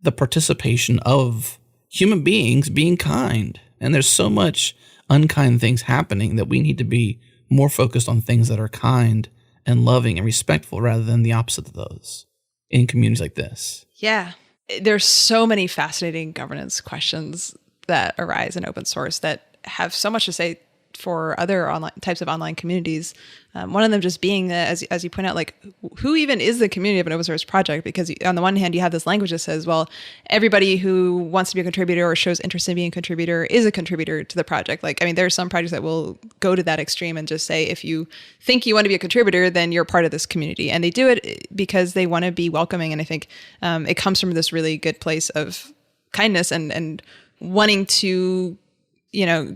the participation of human beings being kind. And there's so much unkind things happening that we need to be more focused on things that are kind and loving and respectful rather than the opposite of those in communities like this. Yeah. There's so many fascinating governance questions that arise in open source that have so much to say for other types of online communities. One of them just being, as you point out, like who even is the community of an open source project? Because on the one hand, you have this language that says, well, everybody who wants to be a contributor or shows interest in being a contributor is a contributor to the project. Like, I mean, there are some projects that will go to that extreme and just say, if you think you want to be a contributor, then you're part of this community. And they do it because they want to be welcoming. And I think it comes from this really good place of kindness and wanting to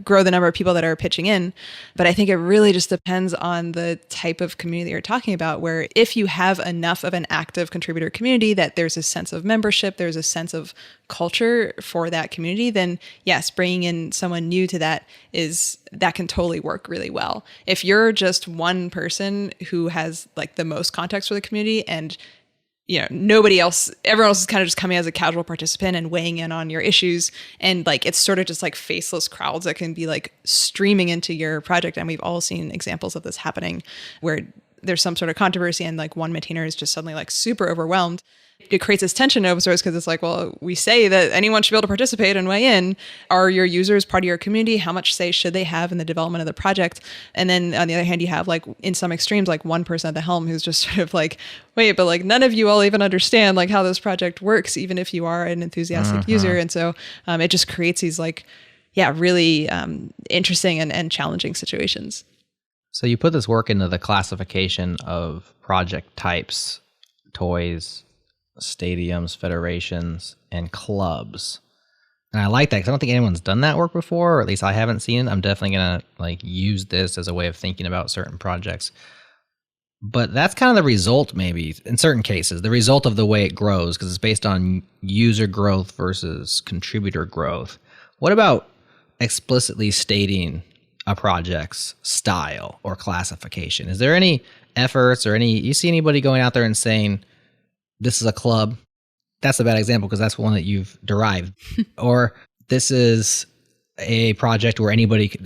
grow the number of people that are pitching in. But I think it really just depends on the type of community that you're talking about, where if you have enough of an active contributor community that there's a sense of membership, there's a sense of culture for that community, then yes, bringing in someone new to that can totally work really well. If you're just one person who has like the most context for the community and nobody else, everyone else is kind of just coming as a casual participant and weighing in on your issues. And like, it's sort of just like faceless crowds that can be like streaming into your project. And we've all seen examples of this happening where there's some sort of controversy and like one maintainer is just suddenly like super overwhelmed. It creates this tension in open source because it's like, well, we say that anyone should be able to participate and weigh in. Are your users part of your community? How much say should they have in the development of the project? And then on the other hand, you have like in some extremes, like one person at the helm who's just sort of like, wait, but like none of you all even understand like how this project works, even if you are an enthusiastic user. And so it just creates these like, really interesting and challenging situations. So you put this work into the classification of project types, toys, stadiums, federations, and clubs. And I like that because I don't think anyone's done that work before, or at least I haven't seen it. I'm definitely going to like use this as a way of thinking about certain projects. But that's kind of the result, maybe, in certain cases, the result of the way it grows, because it's based on user growth versus contributor growth. What about explicitly stating a project's style or classification? Is there any efforts or you see anybody going out there and saying, this is a club? That's a bad example because that's one that you've derived. Or this is a project where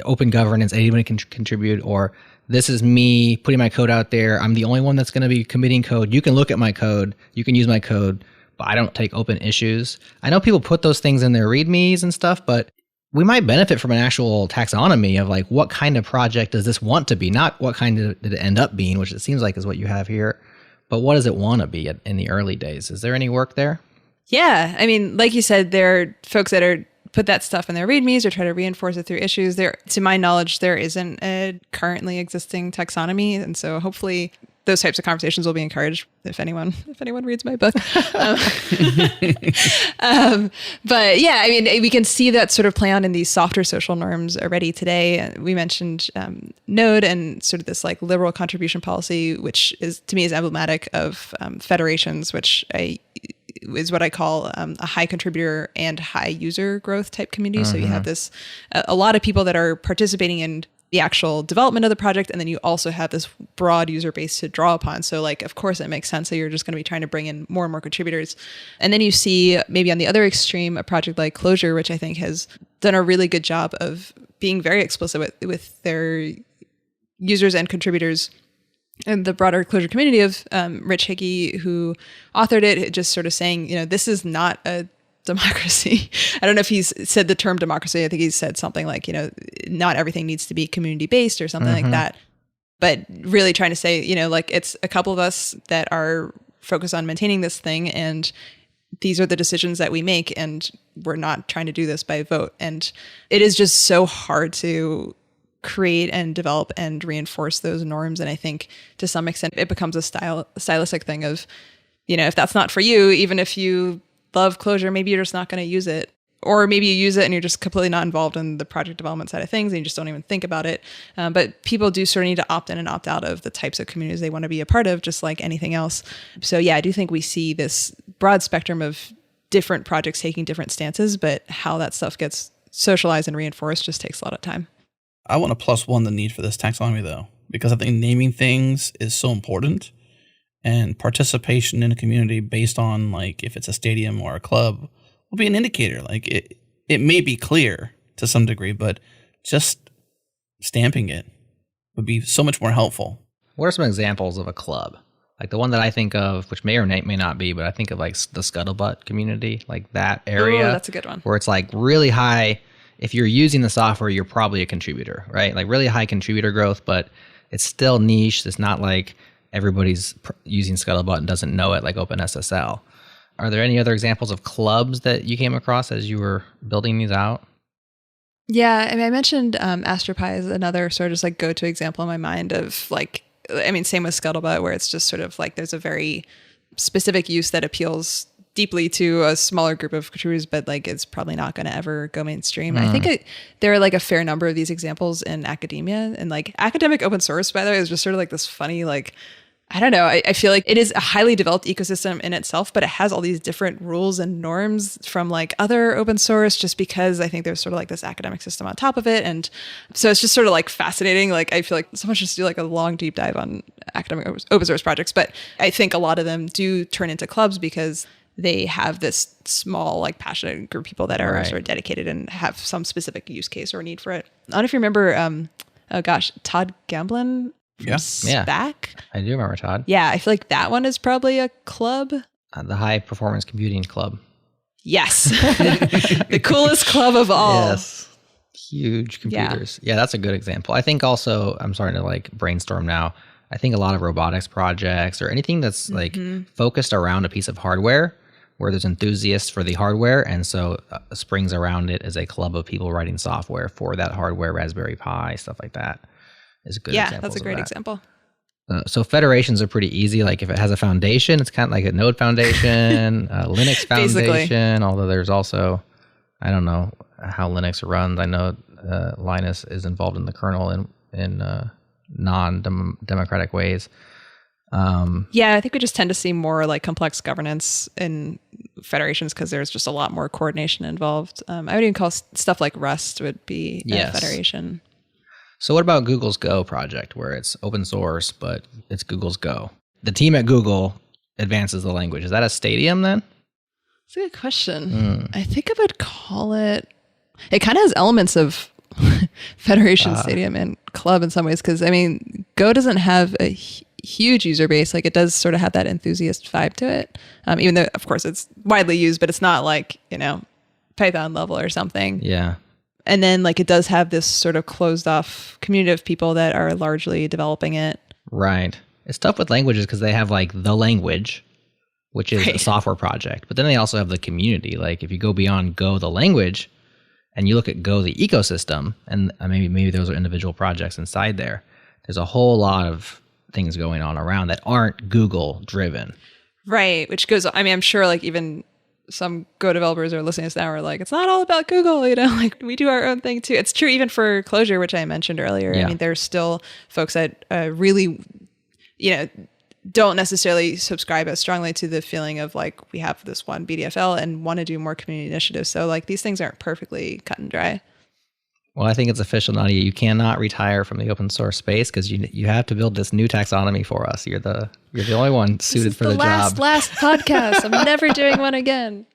open governance, anybody can contribute, or this is me putting my code out there. I'm the only one that's going to be committing code. You can look at my code. You can use my code, but I don't take open issues. I know people put those things in their readmes and stuff, but we might benefit from an actual taxonomy of like, what kind of project does this want to be? Not what kind did it end up being, which it seems like is what you have here. But what does it want to be in the early days? Is there any work there? Yeah. I mean, like you said, there are folks that are put that stuff in their readmes or try to reinforce it through issues. There, to my knowledge, there isn't a currently existing taxonomy. And so hopefully those types of conversations will be encouraged if anyone reads my book. But yeah, I mean, we can see that sort of play out in these softer social norms already today. We mentioned Node and sort of this like liberal contribution policy, which is to me is emblematic of federations, which is what I call a high contributor and high user growth type community. So you have a lot of people that are participating in the actual development of the project. And then you also have this broad user base to draw upon. So like, of course, it makes sense that you're just going to be trying to bring in more and more contributors. And then you see maybe on the other extreme, a project like Clojure, which I think has done a really good job of being very explicit with their users and contributors. And the broader Clojure community of Rich Hickey, who authored it, just sort of saying, this is not a democracy. I don't know if he's said the term democracy. I think he's said something like, not everything needs to be community based or something like that. But really trying to say, like it's a couple of us that are focused on maintaining this thing, and these are the decisions that we make, and we're not trying to do this by vote. And it is just so hard to create and develop and reinforce those norms. And I think to some extent it becomes a stylistic thing of, if that's not for you, even if you love Clojure, maybe you're just not going to use it. Or maybe you use it and you're just completely not involved in the project development side of things and you just don't even think about it. But people do sort of need to opt in and opt out of the types of communities they want to be a part of, just like anything else. So yeah, I do think we see this broad spectrum of different projects taking different stances, but how that stuff gets socialized and reinforced just takes a lot of time. I want to +1 the need for this taxonomy though, because I think naming things is so important. And participation in a community based on like if it's a stadium or a club will be an indicator. Like it may be clear to some degree, but just stamping it would be so much more helpful. What are some examples of a club? Like the one that I think of, which may or may not be, but I think of like the Scuttlebutt community, like that area. Oh, that's a good one. Where it's like really high. If you're using the software, you're probably a contributor, right? Like really high contributor growth, but it's still niche. It's not like everybody's using Scuttlebutt and doesn't know it, like OpenSSL. Are there any other examples of clubs that you came across as you were building these out? Yeah, I mean, I mentioned AstroPi is another sort of just like go-to example in my mind of like, I mean, same with Scuttlebutt, where it's just sort of like there's a very specific use that appeals deeply to a smaller group of contributors, but like it's probably not going to ever go mainstream. I think there are like a fair number of these examples in academia, and like academic open source, by the way, is just sort of like this funny, like, I don't know. I feel like it is a highly developed ecosystem in itself, but it has all these different rules and norms from like other open source, just because I think there's sort of like this academic system on top of it. And so it's just sort of like fascinating. Like I feel like someone should do like a long deep dive on academic open source projects, but I think a lot of them do turn into clubs because they have this small, like passionate group of people that are sort of dedicated and have some specific use case or need for it. I don't know if you remember, Todd Gamblin. SPAC. I do remember Todd. Yeah, I feel like that one is probably a club. The High Performance Computing Club. Yes. The coolest club of all. Yes. Huge computers. Yeah, that's a good example. I think also, I'm starting to like brainstorm now. I think a lot of robotics projects or anything that's like focused around a piece of hardware where there's enthusiasts for the hardware. And so springs around it as a club of people writing software for that hardware, Raspberry Pi, stuff like that. Is a good example. Yeah, that's a great example. So federations are pretty easy. Like if it has a foundation, it's kind of like a Node Foundation, a Linux Foundation, basically. Although there's also, I don't know how Linux runs. I know Linus is involved in the kernel in non-democratic ways. Yeah, I think we just tend to see more like complex governance in federations because there's just a lot more coordination involved. I would even call stuff like Rust would be a federation. So what about Google's Go project, where it's open source, but it's Google's Go? The team at Google advances the language. Is that a stadium then? That's a good question. I think I would call it... It kind of has elements of Federation Stadium and club in some ways, because, I mean, Go doesn't have a huge user base. Like, it does sort of have that enthusiast vibe to it, even though, of course, it's widely used, but it's not like, Python level or something. Yeah. And then like it does have this sort of closed off community of people that are largely developing it. Right. It's tough with languages because they have like the language, which is a software project. But then they also have the community. Like if you go beyond Go, the language, and you look at Go, the ecosystem, and maybe those are individual projects inside there. There's a whole lot of things going on around that aren't Google driven. Right. Which goes, I mean, I'm sure like even some Go developers are listening to this now are like, it's not all about Google, like we do our own thing too. It's true even for Clojure, which I mentioned earlier. I mean, there's still folks that really, don't necessarily subscribe as strongly to the feeling of like, we have this one BDFL and want to do more community initiatives. So like these things aren't perfectly cut and dry. Well, I think it's official, Nadia. You cannot retire from the open source space because you have to build this new taxonomy for us. You're the only one suited for the job. Last podcast. I'm never doing one again.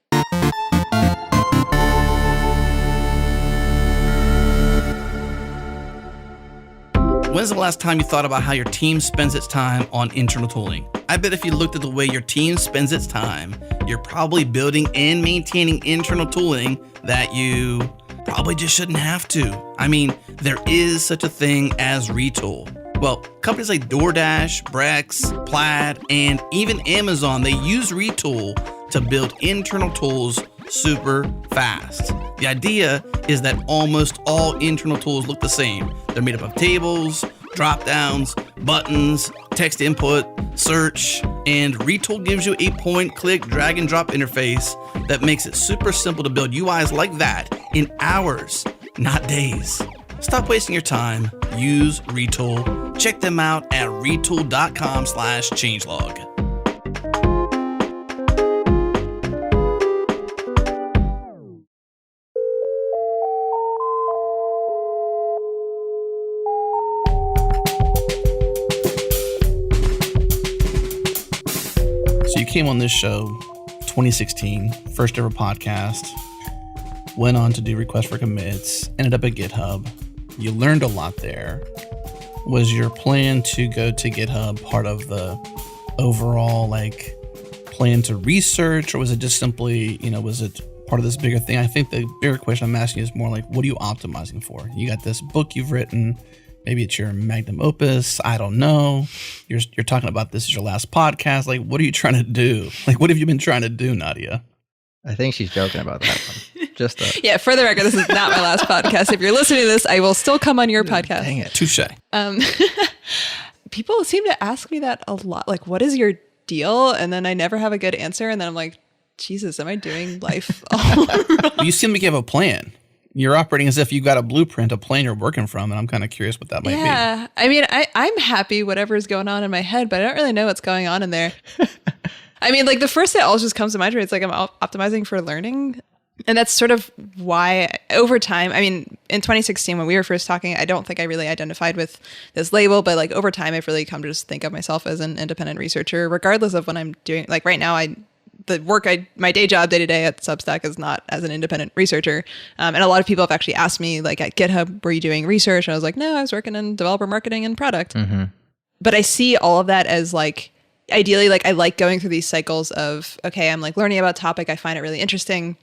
When's the last time you thought about how your team spends its time on internal tooling? I bet if you looked at the way your team spends its time, you're probably building and maintaining internal tooling that you probably just shouldn't have to. I mean, there is such a thing as retool. Well, companies like DoorDash, Brex, Plaid, and even Amazon, they use retool to build internal tools super fast. The idea is that almost all internal tools look the same. They're made up of tables, drop-downs, buttons, text input, search, and Retool gives you a point-click drag-and-drop interface that makes it super simple to build UIs like that in hours, not days. Stop wasting your time. Use Retool. Check them out at retool.com/changelog. So you came on this show 2016, first ever podcast, went on to do requests for commits, ended up at GitHub. You learned a lot there. Was your plan to go to GitHub part of the overall plan to research, or was it just simply, was it part of this bigger thing? I think the bigger question I'm asking is more like, what are you optimizing for? You got this book you've written. Maybe it's your magnum opus. I don't know. You're talking about this as your last podcast. Like, what are you trying to do? Like, what have you been trying to do, Nadia? I think she's joking about that one. Yeah, for the record, this is not my last podcast. If you're listening to this, I will still come on your podcast. Dang it. Touche. People seem to ask me that a lot. Like, what is your deal? And then I never have a good answer. And then I'm like, Jesus, am I doing life all wrong? You seem like you have a plan. You're operating as if you've got a blueprint, a plan you're working from, and I'm kind of curious what that might be. Yeah. I mean, I'm happy whatever's going on in my head, but I don't really know what's going on in there. I mean, like the first thing that always just comes to mind, it's like I'm optimizing for learning. And that's sort of why over time, I mean, in 2016, when we were first talking, I don't think I really identified with this label, but like over time, I've really come to just think of myself as an independent researcher, regardless of what I'm doing. Like right now, my day job day to day at Substack is not as an independent researcher. And a lot of people have actually asked me, like at GitHub, were you doing research? And I was like, no, I was working in developer marketing and product. Mm-hmm. But I see all of that as like, ideally, like I like going through these cycles of, okay, I'm like learning about a topic. I find it really interesting.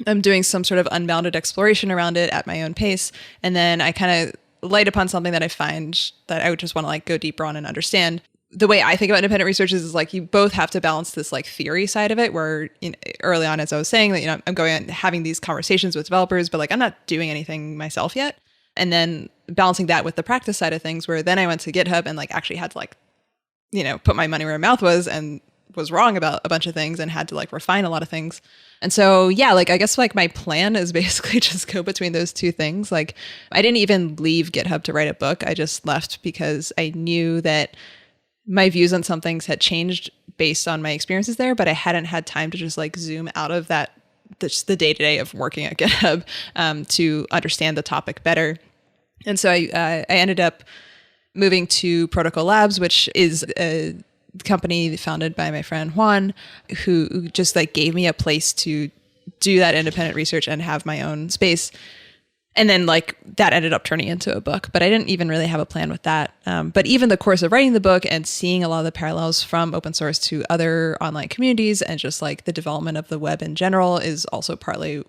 I'm doing some sort of unbounded exploration around it at my own pace. And then I kind of light upon something that I find that I would just want to like go deeper on and understand. The way I think about independent research is like you both have to balance this like theory side of it where early on, as I was saying, that, I'm going and having these conversations with developers, but like I'm not doing anything myself yet. And then balancing that with the practice side of things where then I went to GitHub and like actually had to like, put my money where my mouth was and was wrong about a bunch of things and had to like refine a lot of things. And so, yeah, like, I guess like my plan is basically just go between those two things. Like I didn't even leave GitHub to write a book. I just left because I knew that my views on some things had changed based on my experiences there, but I hadn't had time to just like zoom out of that, the day-to-day of working at GitHub to understand the topic better. And so I ended up moving to Protocol Labs, which is a company founded by my friend Juan, who just like gave me a place to do that independent research and have my own space. And then like that ended up turning into a book, but I didn't even really have a plan with that. But even the course of writing the book and seeing a lot of the parallels from open source to other online communities and just like the development of the web in general is also partly,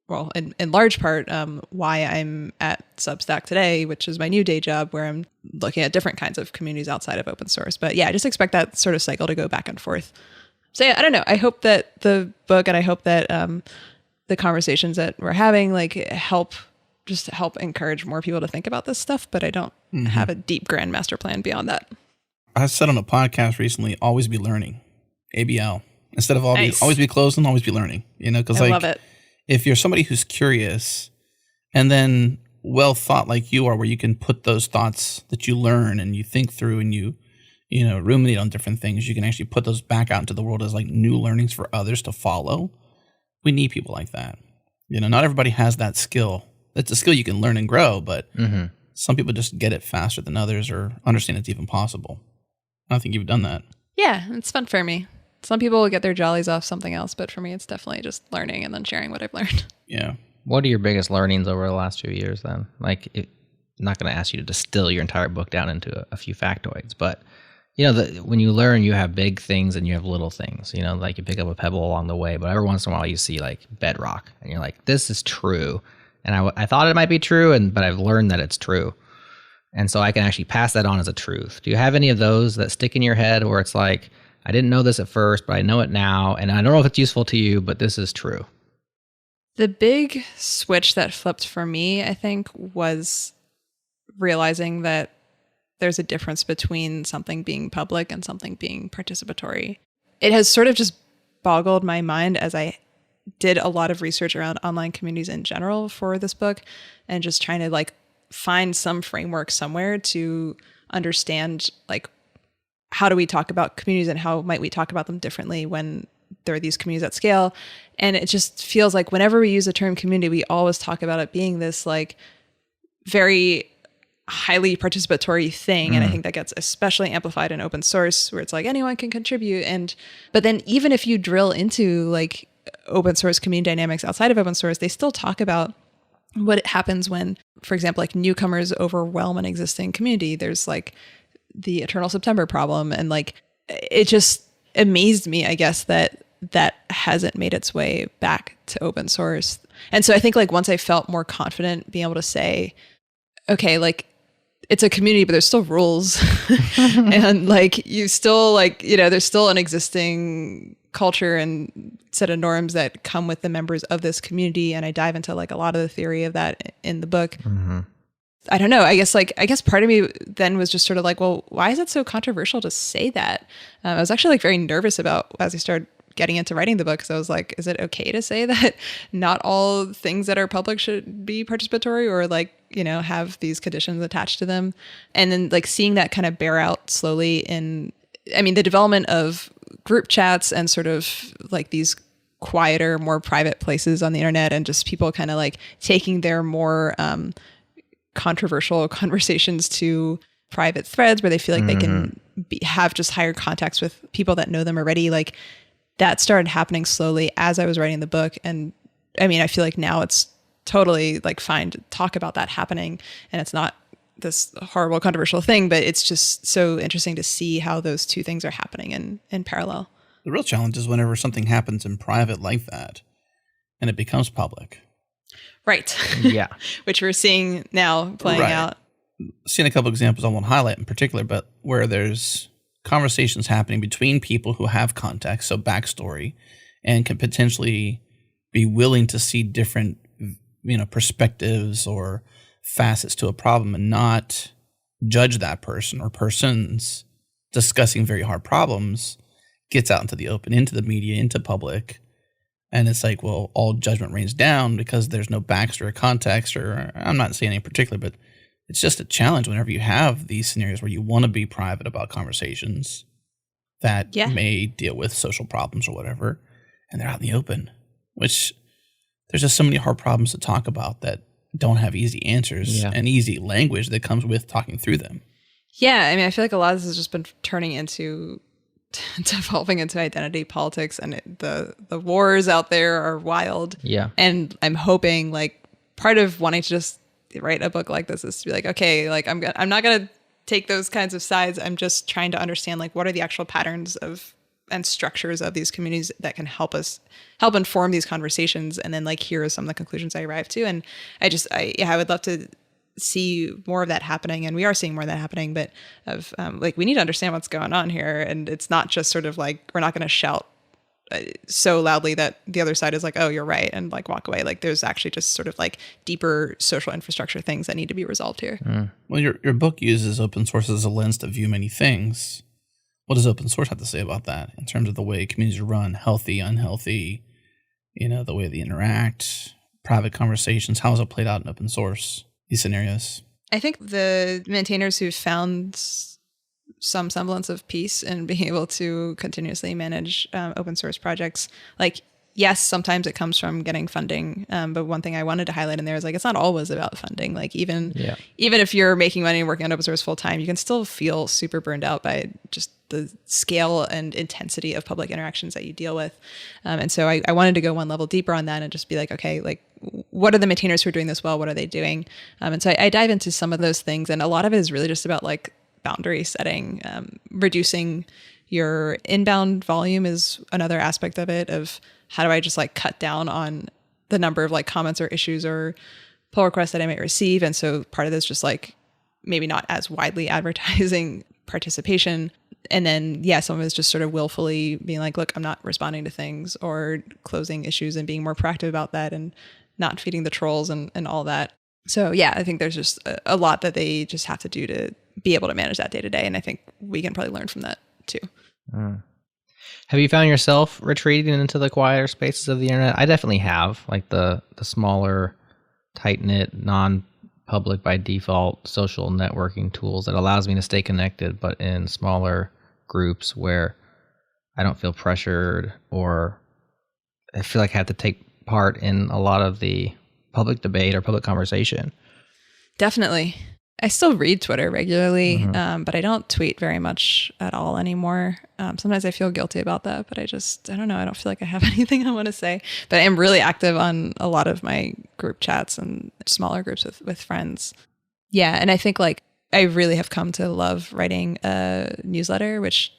well, in large part, why I'm at Substack today, which is my new day job where I'm looking at different kinds of communities outside of open source. But yeah, I just expect that sort of cycle to go back and forth. So yeah, I don't know. I hope that the book and I hope that the conversations that we're having like help encourage more people to think about this stuff. But I don't have a deep grand master plan beyond that. I said on a podcast recently, always be learning, ABL. Instead of always be closed and always be learning, because I love it. If you're somebody who's curious and then well thought like you are, where you can put those thoughts that you learn and you think through and you ruminate on different things, you can actually put those back out into the world as like new learnings for others to follow. We need people like that. Not everybody has that skill. It's a skill you can learn and grow, but some people just get it faster than others or understand it's even possible. I think you've done that. Yeah, it's fun for me. Some people will get their jollies off something else, but for me, it's definitely just learning and then sharing what I've learned. Yeah. What are your biggest learnings over the last few years then? Like, I'm not going to ask you to distill your entire book down into a few factoids, but when you learn, you have big things and you have little things, like you pick up a pebble along the way, but every once in a while you see like bedrock and you're like, this is true. And I thought it might be true, but I've learned that it's true. And so I can actually pass that on as a truth. Do you have any of those that stick in your head where it's like, I didn't know this at first, but I know it now, and I don't know if it's useful to you, but this is true? The big switch that flipped for me, I think, was realizing that there's a difference between something being public and something being participatory. It has sort of just boggled my mind as I did a lot of research around online communities in general for this book and just trying to like find some framework somewhere to understand like how do we talk about communities and how might we talk about them differently when there are these communities at scale. And it just feels like whenever we use the term community, we always talk about it being this like very highly participatory thing. And I think that gets especially amplified in open source where it's like anyone can contribute. But then even if you drill into like open source community dynamics outside of open source, they still talk about what happens when, for example, like newcomers overwhelm an existing community. There's like the Eternal September problem. And like, it just amazed me, I guess, that hasn't made its way back to open source. And so I think like once I felt more confident being able to say, okay, like it's a community, but there's still rules and like you still like, there's still an existing culture and set of norms that come with the members of this community. And I dive into like a lot of the theory of that in the book. I don't know. I guess part of me then was just sort of like, well, why is it so controversial to say that? I was actually like very nervous about as I started getting into writing the book because I was like, is it okay to say that not all things that are public should be participatory or like, you know, have these conditions attached to them? And then like seeing that kind of bear out slowly in, I mean, the development of group chats and sort of like these quieter, more private places on the internet, and just people kind of like taking their more controversial conversations to private threads where they feel like they can have just higher contacts with people that know them already. Like that started happening slowly as I was writing the book. And I mean, I feel like now it's totally like fine to talk about that happening, and it's not this horrible controversial thing, but it's just so interesting to see how those two things are happening in parallel. The real challenge is whenever something happens in private like that and it becomes public. Right. Yeah. Which we're seeing now playing out. Seen a couple examples I won't highlight in particular, but where there's conversations happening between people who have context, so backstory, and can potentially be willing to see different, you know, perspectives or facets to a problem and not judge that person or persons discussing very hard problems, gets out into the open, into the media, into public. And it's like, well, all judgment rains down because there's no backstory or context, or I'm not saying any particular, but it's just a challenge whenever you have these scenarios where you want to be private about conversations that may deal with social problems or whatever, and they're out in the open, which there's just so many hard problems to talk about that don't have easy answers and easy language that comes with talking through them. Yeah, I mean, I feel like a lot of this has just been turning into devolving into identity politics, and the wars out there are wild. Yeah. And I'm hoping, like, part of wanting to just write a book like this is to be like, okay, like I'm not going to take those kinds of sides. I'm just trying to understand, like, what are the actual patterns of and structures of these communities that can help inform these conversations. And then, like, here are some of the conclusions I arrived to. And I would love to see more of that happening, and we are seeing more of that happening, but of like, we need to understand what's going on here, and it's not just sort of like, we're not going to shout so loudly that the other side is like, oh, you're right, and like walk away. Like, there's actually just sort of like deeper social infrastructure things that need to be resolved here. Well, your book uses open source as a lens to view many things. What does open source have to say about that in terms of the way communities are run, healthy, unhealthy, you know, the way they interact, private conversations? How is it played out in open source, these scenarios? I think the maintainers who found some semblance of peace in being able to continuously manage open source projects, like, yes, sometimes it comes from getting funding. But one thing I wanted to highlight in there is, like, it's not always about funding. Like, even if you're making money and working on open source full time, you can still feel super burned out by just the scale and intensity of public interactions that you deal with. And so I wanted to go one level deeper on that and just be like, okay, like, what are the maintainers who are doing this well? What are they doing? And so I dive into some of those things. And a lot of it is really just about, like, boundary setting, reducing your inbound volume is another aspect of it, of how do I just, like, cut down on the number of, like, comments or issues or pull requests that I might receive. And so part of this just, like, maybe not as widely advertising participation. And then, some of it is just sort of willfully being like, look, I'm not responding to things, or closing issues and being more proactive about that, and not feeding the trolls and all that. So I think there's just a lot that they just have to do to be able to manage that day to day. And I think we can probably learn from that too. Have you found yourself retreating into the quieter spaces of the internet? I definitely have, like the smaller, tight-knit, non-public by default social networking tools that allows me to stay connected, but in smaller groups where I don't feel pressured, or I feel like I have to take part in a lot of the public debate or public conversation. Definitely. I still read Twitter regularly, but I don't tweet very much at all anymore. Sometimes I feel guilty about that, but I don't know. I don't feel like I have anything I want to say. But I am really active on a lot of my group chats and smaller groups with friends. Yeah, and I think, like, I really have come to love writing a newsletter, which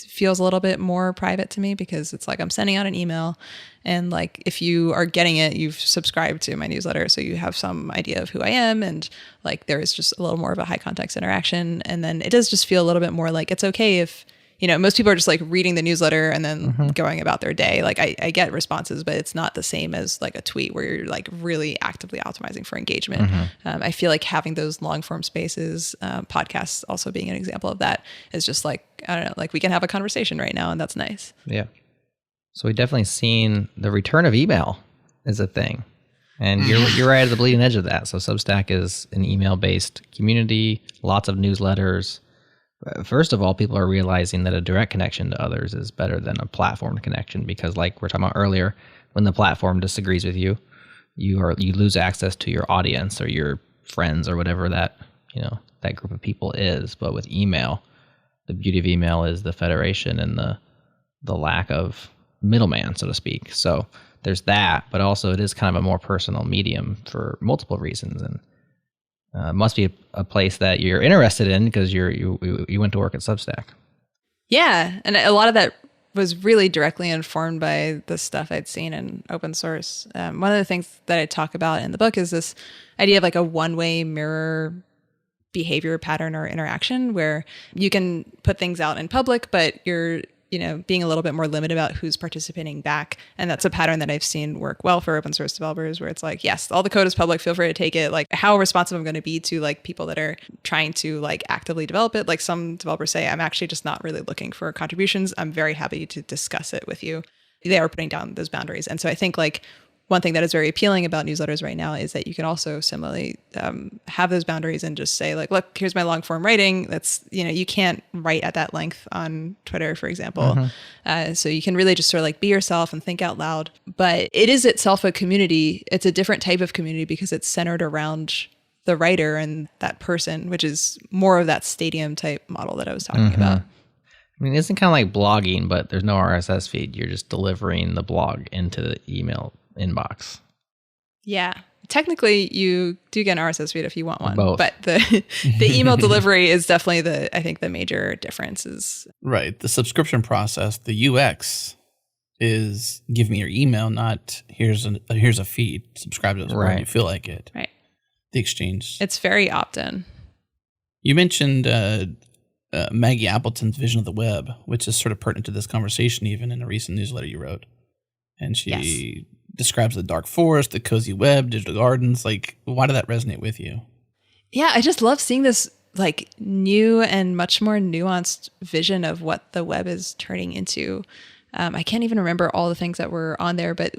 feels a little bit more private to me, because it's like I'm sending out an email, and, like, if you are getting it, you've subscribed to my newsletter, so you have some idea of who I am, and, like, there is just a little more of a high context interaction. And then it does just feel a little bit more like it's okay if, you know, most people are just, like, reading the newsletter and then going about their day. Like, I get responses, but it's not the same as, like, a tweet where you're, like, really actively optimizing for engagement. I feel like having those long form spaces, podcasts also being an example of that, is just, like, I don't know, like, we can have a conversation right now, and that's nice. Yeah. So we've definitely seen the return of email is a thing. And you're right at the bleeding edge of that. So Substack is an email-based community, lots of newsletters. First of all, people are realizing that a direct connection to others is better than a platform connection because, like we're talking about earlier, when the platform disagrees with you, you lose access to your audience or your friends or whatever that group of people is. But with email, the beauty of email is the federation and the lack of middleman, so to speak. So there's that, but also it is kind of a more personal medium for multiple reasons, and must be a place that you're interested in because you went to work at Substack. Yeah, and a lot of that was really directly informed by the stuff I'd seen in open source. One of the things that I talk about in the book is this idea of like a one-way mirror behavior pattern or interaction where you can put things out in public, but you're being a little bit more limited about who's participating back. And that's a pattern that I've seen work well for open source developers where it's like, yes, all the code is public, feel free to take it. Like how responsive I'm going to be to like people that are trying to like actively develop it. Like some developers say, I'm actually just not really looking for contributions. I'm very happy to discuss it with you. They are putting down those boundaries. And so I think like one thing that is very appealing about newsletters right now is that you can also similarly have those boundaries and just say like, look, here's my long form writing. That's, you can't write at that length on Twitter, for example. So you can really just sort of like be yourself and think out loud. But it is itself a community. It's a different type of community because it's centered around the writer and that person, which is more of that stadium type model that I was talking about. I mean, isn't kind of like blogging, but there's no RSS feed. You're just delivering the blog into the email inbox. Yeah. Technically, you do get an RSS feed if you want one. Both. But the email delivery is definitely I think the major difference is. Right. The subscription process, the UX is give me your email, not here's a feed. Subscribe to this when you feel like it. Right. The exchange. It's very opt-in. You mentioned Maggie Appleton's vision of the web, which is sort of pertinent to this conversation even in a recent newsletter you wrote. And she describes the dark forest, the cozy web, digital gardens. Like, why did that resonate with you? Yeah, I just love seeing this like new and much more nuanced vision of what the web is turning into. I can't even remember all the things that were on there, but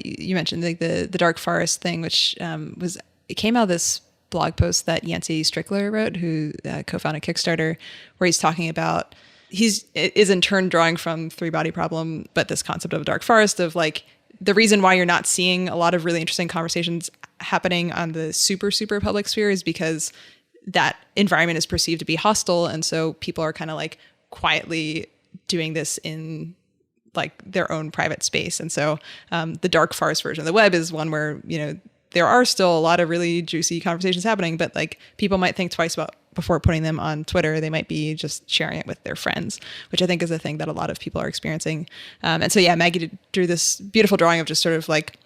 you mentioned like the dark forest thing, which it came out of this blog post that Yancey Strickler wrote, who co-founded Kickstarter, where he's talking about is in turn drawing from Three Body Problem, but this concept of a dark forest of like the reason why you're not seeing a lot of really interesting conversations happening on the super, super public sphere is because that environment is perceived to be hostile. And so people are kind of like quietly doing this in like their own private space. And so the dark forest version of the web is one where, there are still a lot of really juicy conversations happening, but like people might think twice before putting them on Twitter. They might be just sharing it with their friends, which I think is a thing that a lot of people are experiencing. And so, Maggie drew this beautiful drawing of just sort of like,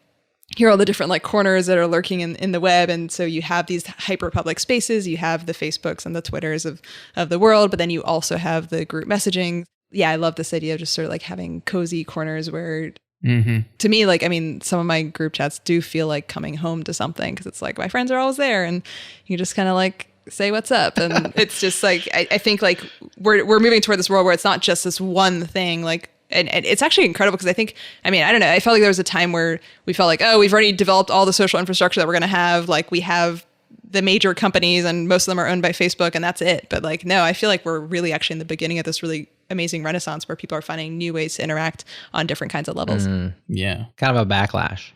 here are all the different like corners that are lurking in the web. And so you have these hyper public spaces, you have the Facebooks and the Twitters of the world, but then you also have the group messaging. Yeah, I love this idea of just sort of like having cozy corners where to me, like, I mean, some of my group chats do feel like coming home to something because it's like my friends are always there and you just kind of like say what's up. And it's just like, I think like we're moving toward this world where it's not just this one thing, like, and it's actually incredible because I think, I mean, I don't know, I felt like there was a time where we felt like, oh, we've already developed all the social infrastructure that we're going to have. Like we have the major companies and most of them are owned by Facebook and that's it. But like, no, I feel like we're really actually in the beginning of this really amazing renaissance where people are finding new ways to interact on different kinds of levels. Yeah. Kind of a backlash,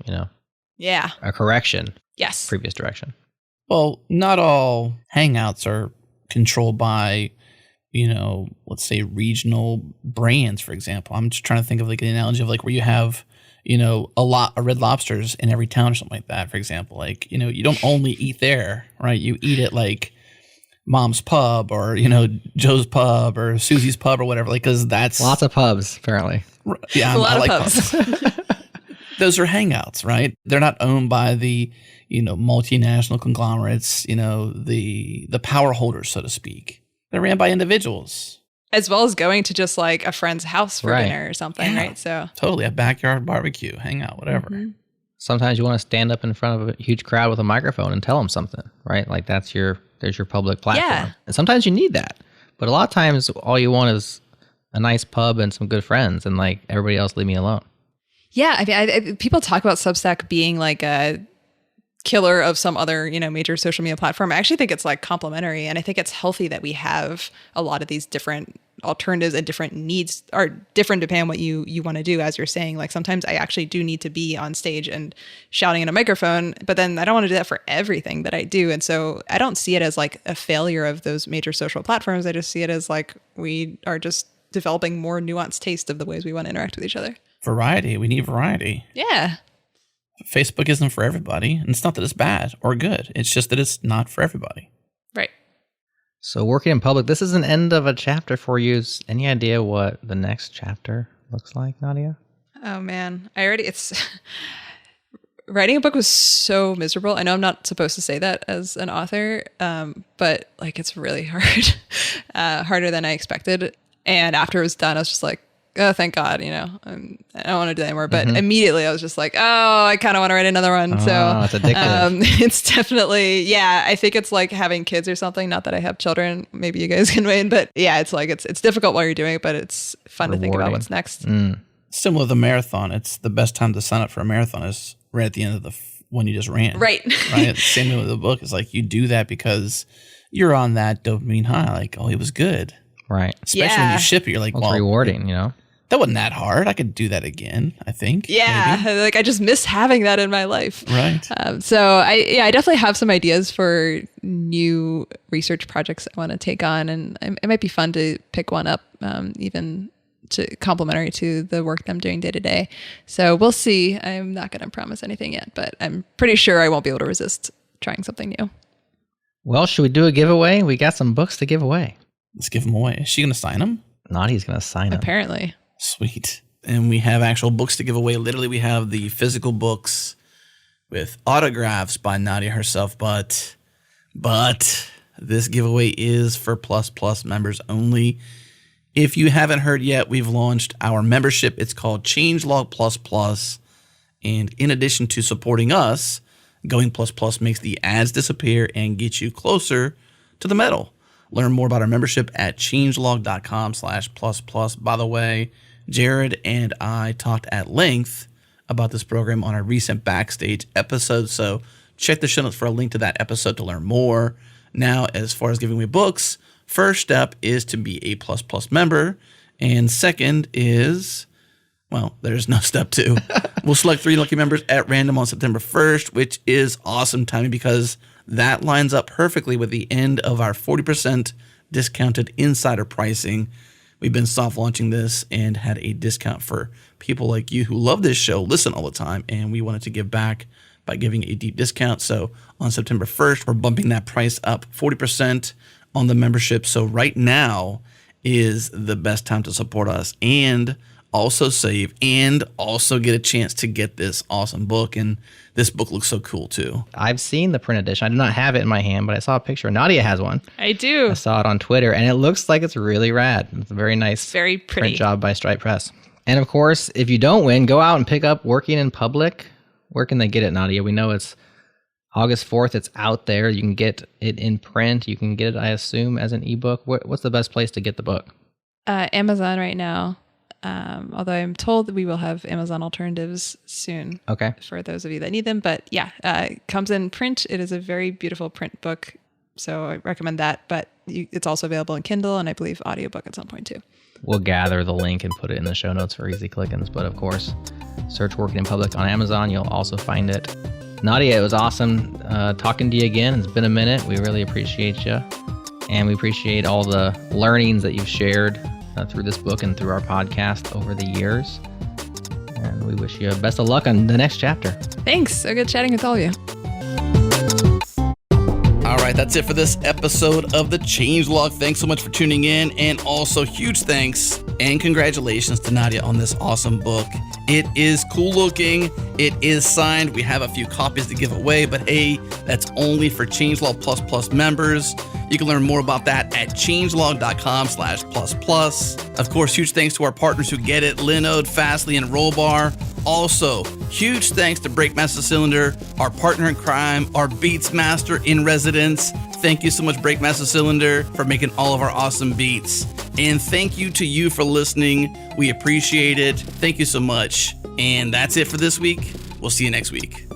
Yeah. A correction. Yes. Previous direction. Well, not all Hangouts are controlled by, let's say regional brands, for example. I'm just trying to think of like an analogy of like where you have, a Red Lobsters in every town or something like that, for example. Like, you don't only eat there, right? You eat at like Mom's Pub or, Joe's Pub or Susie's Pub or whatever, like, because that's lots of pubs, apparently. Yeah, a lot I like of pubs. Those are Hangouts, right? They're not owned by the, multinational conglomerates, the power holders, so to speak. They're ran by individuals. As well as going to just like a friend's house for Right. dinner or something, right? So Totally, a backyard barbecue, hangout, whatever. Sometimes you want to stand up in front of a huge crowd with a microphone and tell them something, right? Like there's your public platform. Yeah. And sometimes you need that. But a lot of times all you want is a nice pub and some good friends and like everybody else leave me alone. Yeah, I mean, people talk about Substack being like a killer of some other, major social media platform. I actually think it's like complementary, and I think it's healthy that we have a lot of these different alternatives and different needs are different depending on what you want to do. As you're saying, like sometimes I actually do need to be on stage and shouting in a microphone, but then I don't want to do that for everything that I do. And so I don't see it as like a failure of those major social platforms. I just see it as like we are just developing more nuanced taste of the ways we want to interact with each other. Variety. We need variety. Yeah. Facebook isn't for everybody. And it's not that it's bad or good. It's just that it's not for everybody. Right. So working in public, this is an end of a chapter for you. Any idea what the next chapter looks like, Nadia? Oh man, writing a book was so miserable. I know I'm not supposed to say that as an author, but like it's really hard, harder than I expected. And after it was done, I was just like, oh, thank God, I don't want to do that anymore. But immediately I was just like, oh, I kind of want to write another one. So it's addictive. It's definitely, I think it's like having kids or something. Not that I have children. Maybe you guys can wait. But yeah, it's like, it's difficult while you're doing it, but it's fun to think about what's next. Similar to the marathon. It's the best time to sign up for a marathon is right at the end of the when you just ran. Right. Right. Same with the book. It's like you do that because you're on that dopamine high. Like, oh, it was good. Right. Especially when you ship it, you're like, well, it's rewarding, That wasn't that hard. I could do that again, I think. Yeah, maybe. like I just miss having that in my life. Right. So I definitely have some ideas for new research projects I want to take on, and it might be fun to pick one up, even to complementary to the work that I'm doing day to day. So we'll see. I'm not going to promise anything yet, but I'm pretty sure I won't be able to resist trying something new. Well, should we do a giveaway? We got some books to give away. Let's give them away. Is she going to sign them? Nadia's going to sign them. Apparently. Sweet. And we have actual books to give away. Literally, we have the physical books with autographs by Nadia herself. But this giveaway is for Plus Plus members only. If you haven't heard yet, we've launched our membership. It's called Changelog Plus Plus. And in addition to supporting us, Going Plus Plus makes the ads disappear and gets you closer to the medal. Learn more about our membership at changelog.com/plus+. By the way, Jerod and I talked at length about this program on our recent Backstage episode, so check the show notes for a link to that episode to learn more. Now, as far as giving away books, first step is to be a Plus Plus member, and second is, well, there's no step two. We'll select 3 lucky members at random on September 1st, which is awesome timing because that lines up perfectly with the end of our 40% discounted insider pricing. We've been soft launching this and had a discount for people like you who love this show, listen all the time, and we wanted to give back by giving a deep discount. So on September 1st, we're bumping that price up 40% on the membership. So right now is the best time to support us and also save and also get a chance to get this awesome book. And this book looks so cool too. I've seen the print edition. I do not have it in my hand, but I saw a picture. Nadia has one. I do. I saw it on Twitter, and it looks like it's really rad. It's a very nice, very pretty print job by Stripe Press. And of course, if you don't win, go out and pick up Working in Public. Where can they get it, Nadia? We know it's August 4th. It's out there. You can get it in print. You can get it, I assume, as an ebook. What's the best place to get the book? Amazon right now. Although I'm told that we will have Amazon alternatives soon. Okay. For those of you that need them. But yeah, it comes in print. It is a very beautiful print book. So I recommend that. But it's also available in Kindle and I believe audiobook at some point too. We'll gather the link and put it in the show notes for easy clickings. But of course, search Working in Public on Amazon. You'll also find it. Nadia, it was awesome talking to you again. It's been a minute. We really appreciate you. And we appreciate all the learnings that you've shared through this book and through our podcast over the years. And we wish you best of luck on the next chapter. Thanks. So good chatting with all of you. All right, that's it for this episode of the Changelog. Thanks so much for tuning in. And also huge thanks and congratulations to Nadia on this awesome book. It is cool looking. It is signed. We have a few copies to give away, but hey, that's only for Changelog Plus Plus members. You can learn more about that at changelog.com/plus+. Of course, huge thanks to our partners who get it, Linode, Fastly, and Rollbar. Also, huge thanks to Breakmaster Cylinder, our partner in crime, our beats master in residence. Thank you so much, Breakmaster Cylinder, for making all of our awesome beats. And thank you to you for listening. We appreciate it. Thank you so much. And that's it for this week. We'll see you next week.